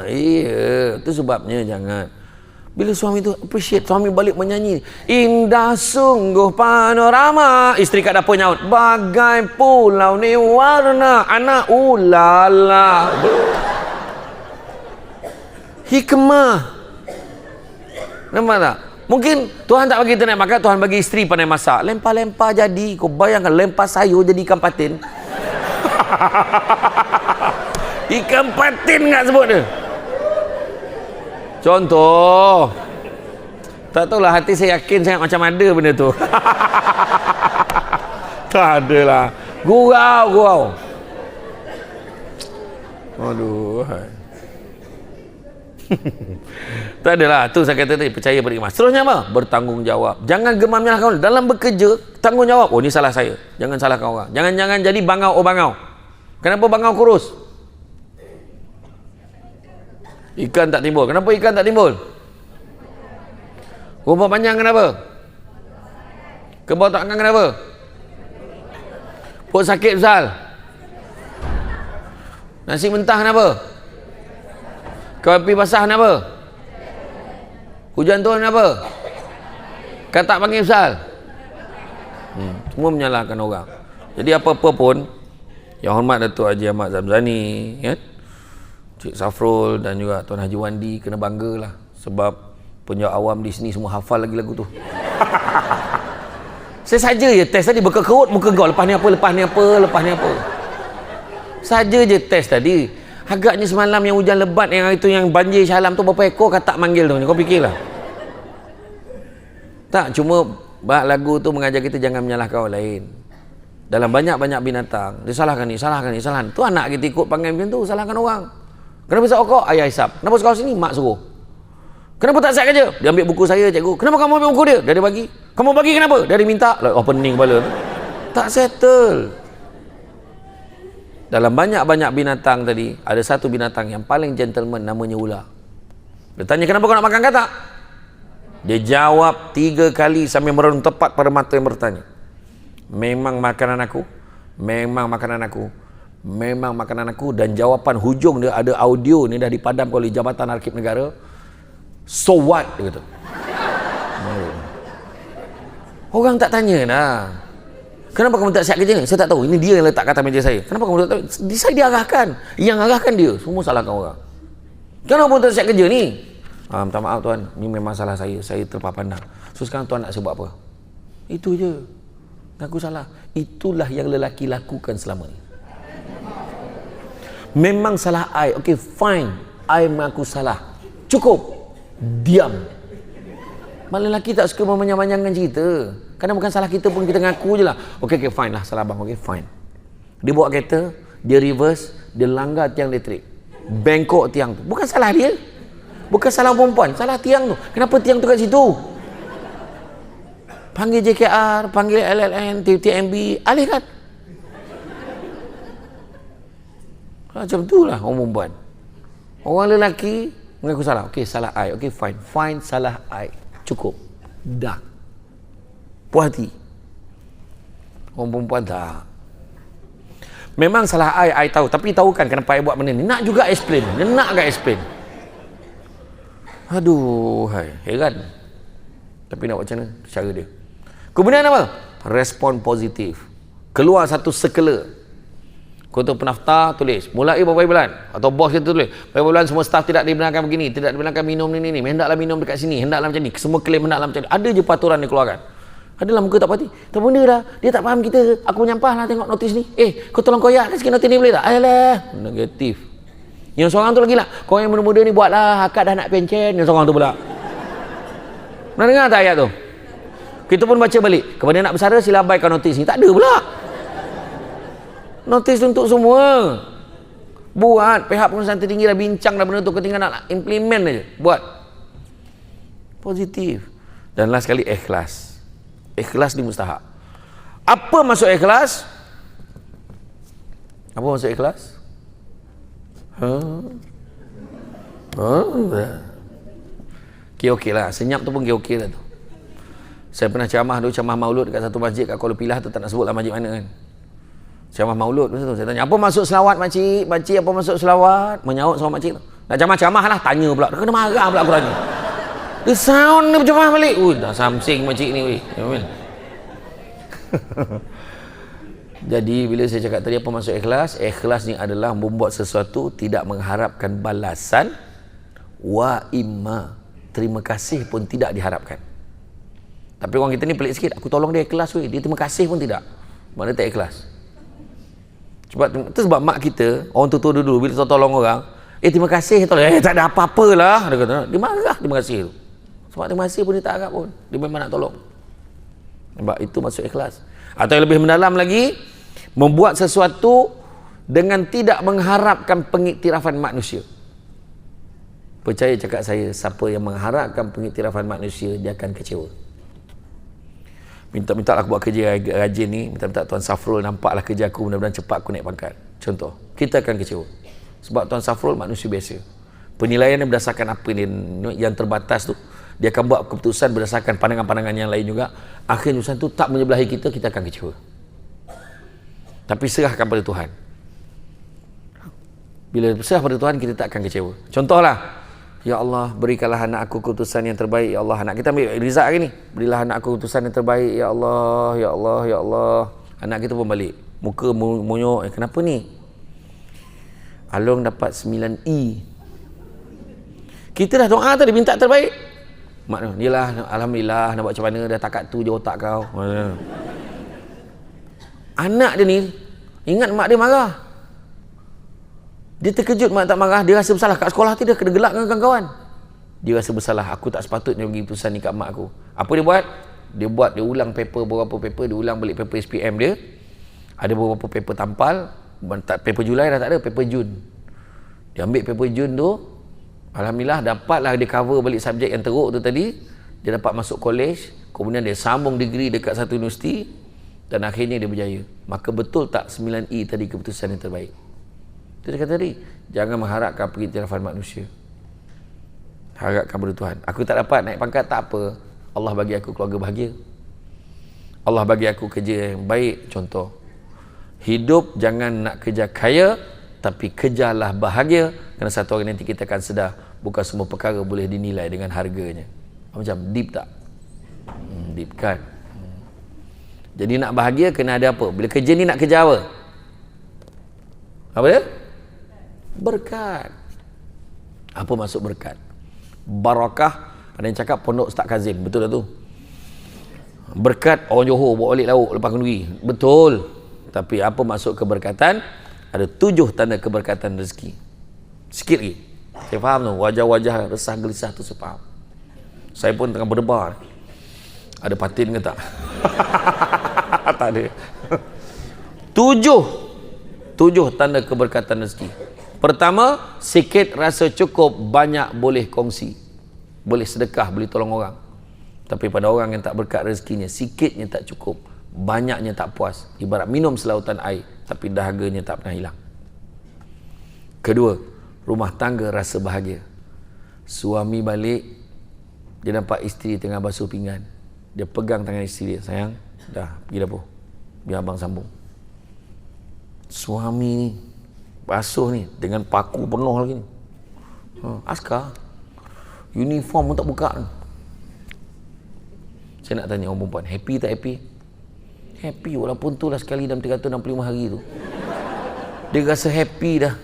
Iya, itu sebabnya jangan. Bila suami tu appreciate, suami balik menyanyi, indah sungguh panorama. Isteri kat dapur nyaut, bagai pulau ni warna. Anak ulala. Hikmah. Nampak tak? Mungkin Tuhan tak bagi kita naik makan, Tuhan bagi isteri pandai masak. Lempar-lempar jadi. Kau bayangkan lempar sayur jadi ikan patin. Ikan patin tak sebut dia. Contoh. Tak tahulah, hati saya yakin sangat macam ada benda tu. Tak ada lah. Gurau. Aduh. Tak adalah. Tu saya kata tadi, percaya pada iman. Seterusnya apa? Bertanggungjawab. Jangan gemam menyalahkan orang. Dalam bekerja, tanggungjawab. Oh, ni salah saya. Jangan salahkan orang. Jangan jadi bangau. Kenapa bangau kurus? Ikan tak timbul. Kenapa ikan tak timbul? Rumput panjang kenapa? Kebau tak angkat kenapa? Perut sakit besar. Nasi mentah kenapa? Kopi basah kenapa? Hujan turun kenapa? Katak panggil besar. Semua menyalahkan orang. Jadi apa-apa pun, Yang Hormat Datuk Haji Ahmad Zamzani, ya? Cik Safrul dan juga Tuan Haji Wandi kena banggalah sebab penjawab awam di sini semua hafal lagi lagu tu. Saya saja je test tadi, berkerut muka kau, lepas ni apa. Saja je test tadi. Agaknya semalam yang hujan lebat yang itu yang banjir Shah Alam tu berapa ekor katak manggil tu, kau fikirlah. Tak, cuma lagu tu mengajar kita jangan menyalahkan orang lain. Dalam banyak-banyak binatang, dia salahkan ni. Tu anak kita ikut panggil macam tu, salahkan orang. Kenapa tak okok? Ayah hisap. Kenapa sekolah sini? Mak suruh. Kenapa tak siap kerja? Dia ambil buku saya, cikgu. Kenapa kamu ambil buku dia? Dia bagi. Kamu bagi kenapa? Dia minta. Oh, pening kepala. Tak settle. Dalam banyak-banyak binatang tadi, ada satu binatang yang paling gentleman, namanya ular. Dia tanya, kenapa kau nak makan katak? Dia jawab 3 kali sambil merenung tepat pada mata yang bertanya. Memang makanan aku. Dan jawapan hujung dia ada audio ni dah dipadam oleh Jabatan Arkib Negara. So what? Dia kata. Orang tak tanya dah. Kenapa kamu tak siap kerja ni? Saya tak tahu. Ini dia yang letak kata meja saya. Kenapa kamu tak tahu? Saya diarahkan. Yang arahkan dia. Semua salahkan orang. Kenapa kamu tak siap kerja ni? Minta maaf tuan. Ini memang salah saya. Saya terpah pandang. So sekarang tuan nak saya buat apa? Itu je. Aku salah. Itulah yang lelaki lakukan selama ni. Memang salah I. Okay, fine. I mengaku salah. Cukup. Diam. Malah lelaki tak suka memanjang-manjangkan cerita. Kadang bukan salah kita pun kita ngaku je lah. Okay, fine lah. Salah bang. Okay, fine. Dia bawa kereta, dia reverse, dia langgar tiang elektrik. Bengkok tiang tu. Bukan salah dia. Bukan salah perempuan. Salah tiang tu. Kenapa tiang tu kat situ? Panggil JKR, panggil LLN, TMB, alihkan. Macam tu lah orang perempuan. Orang lelaki mengaku salah. Okay, salah I. Okay, fine. Fine, salah I. Cukup. Dah. Puas hati. Orang perempuan tak. Memang salah I tahu. Tapi tahu kan kenapa I buat benda ni. Nak juga explain. Dia nak agak explain. Aduh, heran. Tapi nak buat macam mana? Cara dia. Kemudian apa? Respon positif. Keluar satu sekela. Kau tu pendaftar tulis. Mulai berapa bulan? Atau bos kita tulis. Berapa bulan semua staf tidak dibenarkan begini. Tidak dibenarkan minum ni. Hendaklah minum dekat sini. Hendaklah macam ni. Semua klaim hendaklah macam ni. Ada je peraturan dikeluarkan. Adalah muka tak pati. Tak benda dah. Dia tak faham kita. Aku menyampah lah tengok notis ni. Kau tolong koyak kan sikit notis ni boleh tak? Ayolah. Negatif. Yang seorang tu lagi lah. Kau yang muda-muda ni buatlah. Akak dah nak pencen. Yang seorang tu pula. Pernah dengar tak ayat tu? Kita pun baca balik. Kepada anak bersara sila abaikan notis ni. Tak ada pula. Notis untuk semua. Buat. Pihak pengurusan tertinggi dah bincang dah benda tu, kau tinggal nak implement aja. Buat. Positif. Dan last sekali, ikhlas. Ikhlas ni mustahak. Apa maksud ikhlas? Apa maksud ikhlas? Okey lah. Senyap tu pun okey lah tu. Saya pernah ceramah maulud dekat satu masjid kat Kuala Pilah tu, tak nak sebut lah masjid mana kan. Ceramah maulud tu, saya tanya, apa maksud selawat makcik? Makcik apa maksud selawat? Menyaut sama makcik tu. Nak ceramah lah, tanya pula. Dia kena marah pula aku tanya. Dia sound dia berceramah balik. Dah samsing makcik ni weh. Jadi bila saya cakap tadi apa maksud ikhlas? Ikhlas ni adalah membuat sesuatu tidak mengharapkan balasan, wa imma, terima kasih pun tidak diharapkan. Tapi orang kita ni pelik sikit, aku tolong dia ikhlas weh, dia terima kasih pun tidak. Mana tak ikhlas. Sebab mak kita, orang tua dulu bila tolong orang, terima kasih tolong, tak ada apa-apalah, dia kata, dia marah terima kasih tu. Sebab terima kasih pun dia tak harap pun, dia memang nak tolong. Sebab itu maksud ikhlas. Atau yang lebih mendalam lagi, membuat sesuatu dengan tidak mengharapkan pengiktirafan manusia. Percaya cakap saya, siapa yang mengharapkan pengiktirafan manusia, dia akan kecewa. Minta aku buat kerja rajin ni, minta Tuan Safrul nampaklah kerja aku, mudah-mudahan cepat aku naik pangkat. Contoh, kita akan kecewa. Sebab Tuan Safrul manusia biasa. Penilaiannya berdasarkan apa yang terbatas tu. Dia akan buat keputusan berdasarkan pandangan-pandangan yang lain juga. Akhirnya urusan tu tak menyebelahi kita, kita akan kecewa. Tapi serahkan pada Tuhan. Bila serah pada Tuhan, kita tak akan kecewa. Contohlah, ya Allah, berikanlah anak aku keputusan yang terbaik. Ya Allah, anak kita ambil Rizak hari ni. Berilah anak aku keputusan yang terbaik. Ya Allah, ya Allah, ya Allah. Anak kita pun balik. Muka monyok. Kenapa ni? Along dapat 9E. Kita dah doa tadi, minta terbaik. Mak tu, yelah, alhamdulillah, nak buat macam mana, dah takat tu je otak kau. Anak dia ni, ingat mak dia marah. Dia terkejut mak tak marah, dia rasa bersalah. Kat sekolah tu dia kena gelak dengan kawan-kawan. Dia rasa bersalah, aku tak sepatutnya bagi keputusan ni kat mak aku. Apa dia buat? Dia ulang beberapa paper, dia ulang balik paper SPM dia. Ada beberapa paper tampal, paper Julai dah tak ada, paper Jun. Dia ambil paper Jun tu, alhamdulillah dapatlah dia cover balik subjek yang teruk tu tadi. Dia dapat masuk college, kemudian dia sambung degree dekat satu universiti dan akhirnya dia berjaya. Maka betul tak 9E tadi keputusan yang terbaik? Itu dia kata tadi, jangan mengharapkan pengiktirafan manusia. Harapkan pada Tuhan. Aku tak dapat naik pangkat, tak apa. Allah bagi aku keluarga bahagia. Allah bagi aku kerja yang baik. Contoh, hidup jangan nak kerja kaya, tapi kejarlah bahagia. Kerana satu hari nanti kita akan sedar, bukan semua perkara boleh dinilai dengan harganya. Macam deep tak? Deep kan? Jadi nak bahagia kena ada apa? Bila kerja ni nak kerja apa? Apa dia? Berkat. Apa maksud berkat? Barakah. Ada yang cakap pondok Ustaz Kazim. Betul tak tu? Berkat orang Johor bawa balik lauk lepas kenduri. Betul. Tapi apa maksud keberkatan? Ada 7 tanda keberkatan rezeki. Sikit lagi. Saya faham tu. Wajah-wajah resah gelisah tu saya faham. Saya pun tengah berdebar. Ada patin ke tak? Tak ada. 7 tanda keberkatan rezeki. Pertama, sikit rasa cukup, banyak boleh kongsi. Boleh sedekah, boleh tolong orang. Tapi pada orang yang tak berkat rezekinya, sikitnya tak cukup, banyaknya tak puas. Ibarat minum selautan air, tapi dahaganya tak pernah hilang. Kedua, rumah tangga rasa bahagia. Suami balik, dia nampak isteri tengah basuh pinggan. Dia pegang tangan isteri dia, sayang, dah pergi dapur, biar abang sambung. Suami ni basuh ni dengan paku penuh lagi ni. Askar, uniform pun tak buka ni. Saya nak tanya orang perempuan, happy tak happy? Happy, walaupun tu lah sekali dalam 365 hari tu. Dia rasa happy dah.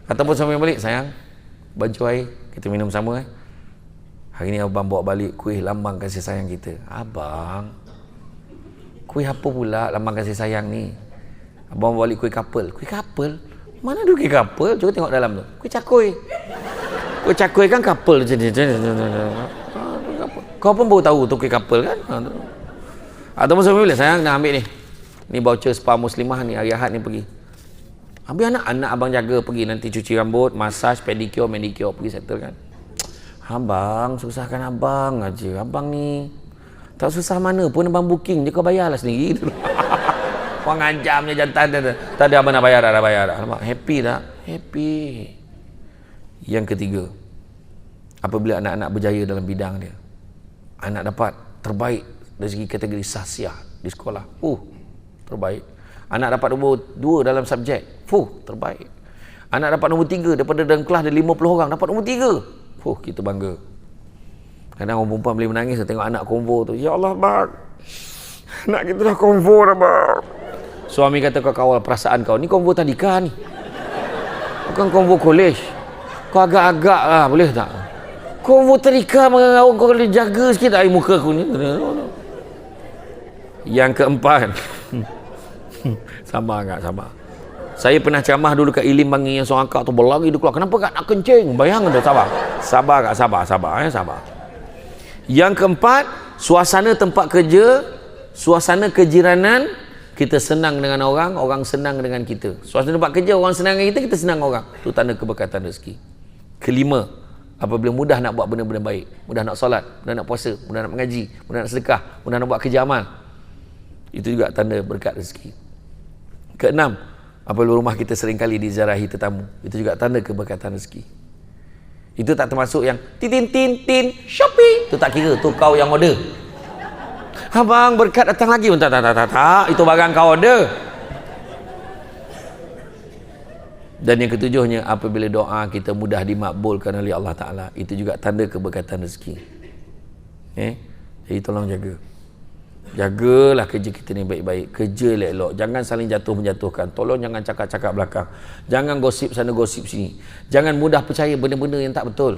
Ataupun sampai balik, sayang, baju air, kita minum sama Hari ni abang bawa balik kuih lambang kasih sayang kita. Abang, kuih apa pula lambang kasih sayang ni? Abang bawa balik kuih kapel. Kuih kapel? Mana ada kuih kapel? Cuba tengok dalam tu. Kuih cakui. Kuih cakui kan kapel. Kau pun baru tahu tu kuih kapel kan? Ataupun sampai bila sayang nak ambil ni. Ni voucher spa muslimah ni, hari Ahad ni pergi. Habis anak abang jaga pergi nanti cuci rambut, masaj, pedicure, manicure, pergi settle kan. Abang, susahkan abang aja. Abang ni tak susah mana pun abang booking je, kau bayarlah sendiri. Kau ngancamnya jantan dia. Tadi abang nak bayar dah, bayar dah. Alamak, happy tak? Happy. Yang ketiga, apabila anak-anak berjaya dalam bidang dia, anak dapat terbaik dari segi kategori sahsiah di sekolah, terbaik. Anak dapat nombor 2 dalam subjek, terbaik. Anak dapat nombor 3 daripada dalam kelas ada 50 orang, dapat nombor 3. Kita bangga. Kadang orang perempuan boleh menangis tengok anak konvo tu. Ya Allah, bang, anak kita dah konvo dah, bang. Suami kata, kau kawal perasaan kau ni, konvo tadika ni, bukan konvo kolej. Kau agak-agak lah, boleh tak? Konvo tadika mengarut, kau kena jaga sikit air muka aku ni. Yang keempat, sabar tak? Sabar. Saya pernah ceramah dulu kat Ilim Bangi yang seorang akak tu berlari dia keluar. Kenapa kak nak kencing? Bayang dah, sabar. Sabar kak, sabar. Yang keempat, suasana tempat kerja, suasana kejiranan, kita senang dengan orang, orang senang dengan kita. Suasana tempat kerja, orang senang dengan kita, kita senang orang. Itu tanda keberkatan rezeki. Kelima, apabila mudah nak buat benda-benda baik, mudah nak solat, mudah nak puasa, mudah nak mengaji, mudah nak sedekah, mudah nak buat kerja amal, itu juga tanda berkat rezeki. Keenam, apabila rumah kita seringkali diziarahi tetamu, itu juga tanda keberkatan rezeki. Itu tak termasuk yang tin shopping, itu tak kira, tu kau yang order. Abang, berkat datang lagi. Tak, itu barang kau order. Dan yang ketujuhnya, apabila doa kita mudah dimakbulkan oleh Allah Ta'ala, itu juga tanda keberkatan rezeki. Jadi tolong jaga. Jagalah kerja kita ni baik-baik. Kerja elok-elok. Jangan saling jatuh-menjatuhkan. Tolong jangan cakap-cakap belakang. Jangan gosip sana, gosip sini. Jangan mudah percaya benda-benda yang tak betul.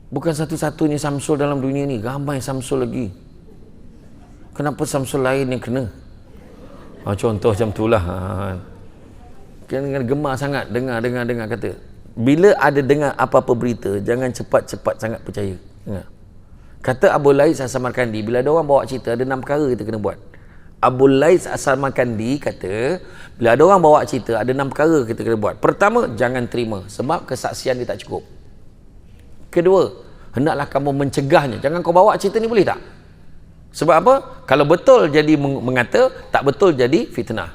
Bukan satu-satunya Samsul dalam dunia ni. Ramai Samsul lagi. Kenapa Samsul lain yang kena? Contoh macam itulah. Kena gemar sangat. Dengar kata. Bila ada dengar apa-apa berita, jangan cepat-cepat sangat percaya. Dengar. Kata Abu Lais As-Samarkandi, bila ada orang bawa cerita, ada 6 perkara kita kena buat. Abu Lais As-Samarkandi kata, bila ada orang bawa cerita, ada 6 perkara kita kena buat. Pertama, jangan terima, sebab kesaksian dia tak cukup. Kedua, hendaklah kamu mencegahnya. Jangan kau bawa cerita ni, boleh tak? Sebab apa? Kalau betul jadi mengata, tak betul jadi fitnah.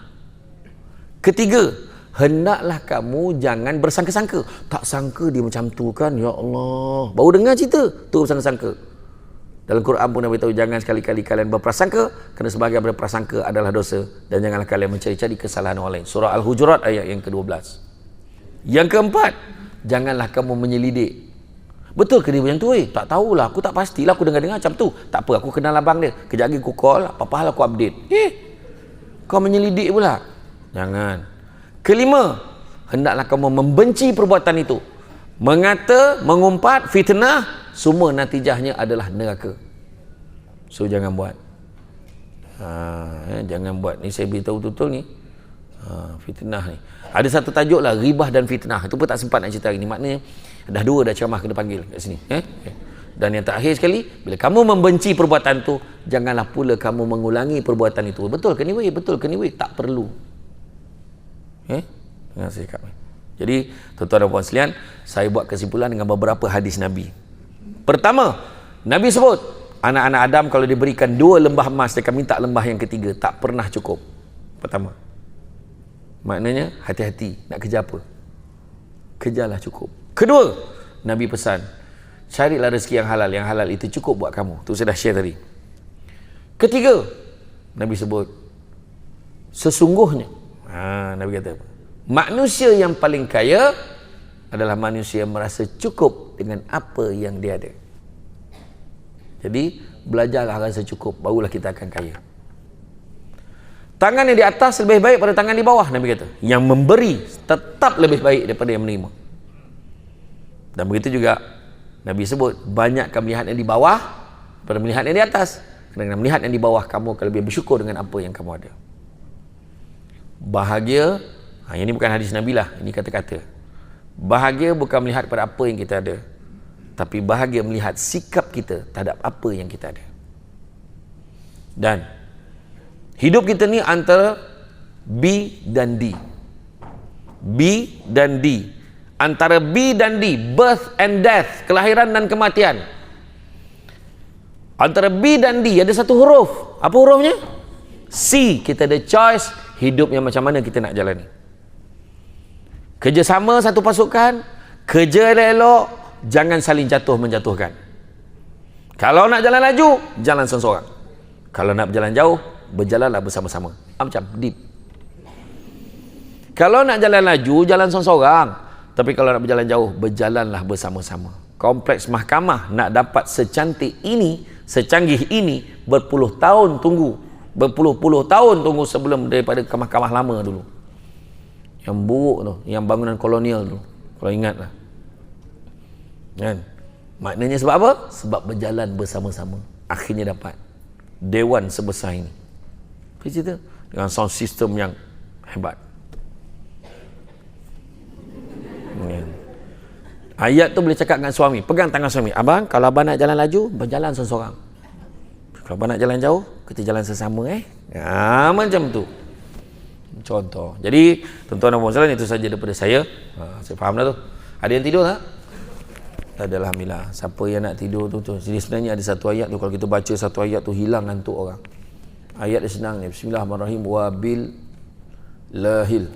Ketiga, hendaklah kamu jangan bersangka-sangka. Tak sangka dia macam tu kan, ya Allah. Baru dengar cerita, tu bersangka-sangka. Dalam Quran pun Nabi tahu, jangan sekali-kali kalian berprasangka, kerana sebahagian daripada prasangka adalah dosa, dan janganlah kalian mencari-cari kesalahan orang lain. Surah Al-Hujurat ayat yang ke-12. Yang keempat, janganlah kamu menyelidik. Betul ke dia macam tu? Tak tahulah, aku tak pastilah, aku dengar-dengar macam tu. Tak apa, aku kenal abang dia. Kejap lagi aku call, apa-apa hal aku update. Kau menyelidik pula. Jangan. Kelima, hendaklah kamu membenci perbuatan itu. Mengata, mengumpat, fitnah, semua natijahnya adalah neraka. So jangan buat. Jangan buat. Ni saya beritahu betul-betul ni. Fitnah ni. Ada satu tajuk lah, ribah dan fitnah. Itu pun tak sempat nak cerita hari ni. Maknanya dah 2 dah ceramah kena panggil kat sini. Dan yang terakhir sekali, bila kamu membenci perbuatan tu, janganlah pula kamu mengulangi perbuatan itu. Betul ke ni weh? Betul ke ni weh? Tak perlu. Terima kasih kami. Jadi, tuan-tuan dan puan sekalian, saya buat kesimpulan dengan beberapa hadis Nabi. Pertama, Nabi sebut, anak-anak Adam kalau diberikan 2 lembah emas, dia akan minta lembah yang ketiga. Tak pernah cukup. Pertama. Maknanya, hati-hati. Nak kerja apa? Kerjalah cukup. Kedua, Nabi pesan, carilah rezeki yang halal. Yang halal itu cukup buat kamu. Itu saya dah share tadi. Ketiga, Nabi sebut, sesungguhnya, Nabi kata apa? Manusia yang paling kaya adalah manusia yang merasa cukup dengan apa yang dia ada. Jadi, belajarlah rasa cukup, barulah kita akan kaya. Tangan yang di atas lebih baik pada tangan di bawah, Nabi kata. Yang memberi tetap lebih baik daripada yang menerima. Dan begitu juga, Nabi sebut, banyakkan melihat yang di bawah daripada melihat yang di atas. Kerana melihat yang di bawah, kamu akan lebih bersyukur dengan apa yang kamu ada. Bahagia, ini bukan hadis Nabi lah, ini kata-kata. Bahagia bukan melihat pada apa yang kita ada, tapi bahagia melihat sikap kita terhadap apa yang kita ada. Dan hidup kita ni antara B dan D. B dan D. Antara B dan D, birth and death, kelahiran dan kematian. Antara B dan D ada satu huruf. Apa hurufnya? C. Kita ada choice hidup yang macam mana kita nak jalani. Kerjasama satu pasukan, kerja elok, jangan saling jatuh menjatuhkan. Kalau nak jalan laju, jalan seorang-seorang. Kalau nak berjalan jauh, berjalanlah bersama-sama. Macam deep. Kalau nak jalan laju, jalan seorang-seorang. Tapi kalau nak berjalan jauh, berjalanlah bersama-sama. Kompleks mahkamah nak dapat secantik ini, secanggih ini, berpuluh tahun tunggu. Berpuluh-puluh tahun tunggu sebelum daripada mahkamah lama dulu. Yang buruk tu, yang bangunan kolonial tu. Kalau ingatlah. Kan? Maknanya sebab apa? Sebab berjalan bersama-sama. Akhirnya dapat dewan sebesar ini. Apa cerita? Dengan sound system yang hebat. Ayat tu boleh cakap dengan suami, pegang tangan suami, abang, kalau abang nak jalan laju, berjalan seorang-seorang. Kalau abang nak jalan jauh, kita jalan sesama macam tu. Contoh. Jadi, tuan-tuan dan puan-puan, itu saja daripada saya. Saya faham dah tu. Ada yang tidur tak? Tak ada, alhamdulillah. Siapa yang nak tidur tu. Jadi sebenarnya ada satu ayat tu, kalau kita baca satu ayat tu, hilang ngantuk orang. Ayat dia senang ni. Bismillahirrahmanirrahim. Wabil lahil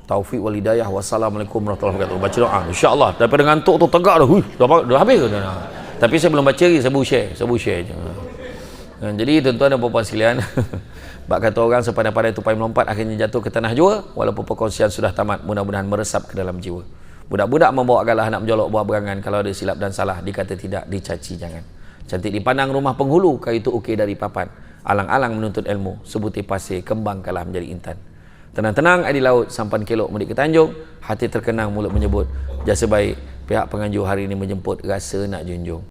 taufiq wal hidayah. Wassalamualaikum warahmatullahi wabarakatuh. Baca doa, insya-Allah. Daripada ngantuk tu tegak dah. Dah habis ke? Tapi saya belum baca lagi, saya baru share je. Jadi tuan-tuan dan puan-puan sekalian, bak kata orang sepandai-pandai tupai melompat akhirnya jatuh ke tanah jua. Walaupun perkongsian sudah tamat, mudah-mudahan meresap ke dalam jiwa. Budak-budak membawa galah nak menjolok buah berangan. Kalau ada silap dan salah, dikata tidak, dicaci jangan. Cantik dipandang rumah penghulu, kayu itu ukir dari papan. Alang-alang menuntut ilmu, sebutir pasir, kembang kalah menjadi intan. Tenang-tenang air di laut, sampan kelok mudik ke Tanjung. Hati terkenang, mulut menyebut jasa baik. Pihak penganjur hari ini menjemput, rasa nak junjung.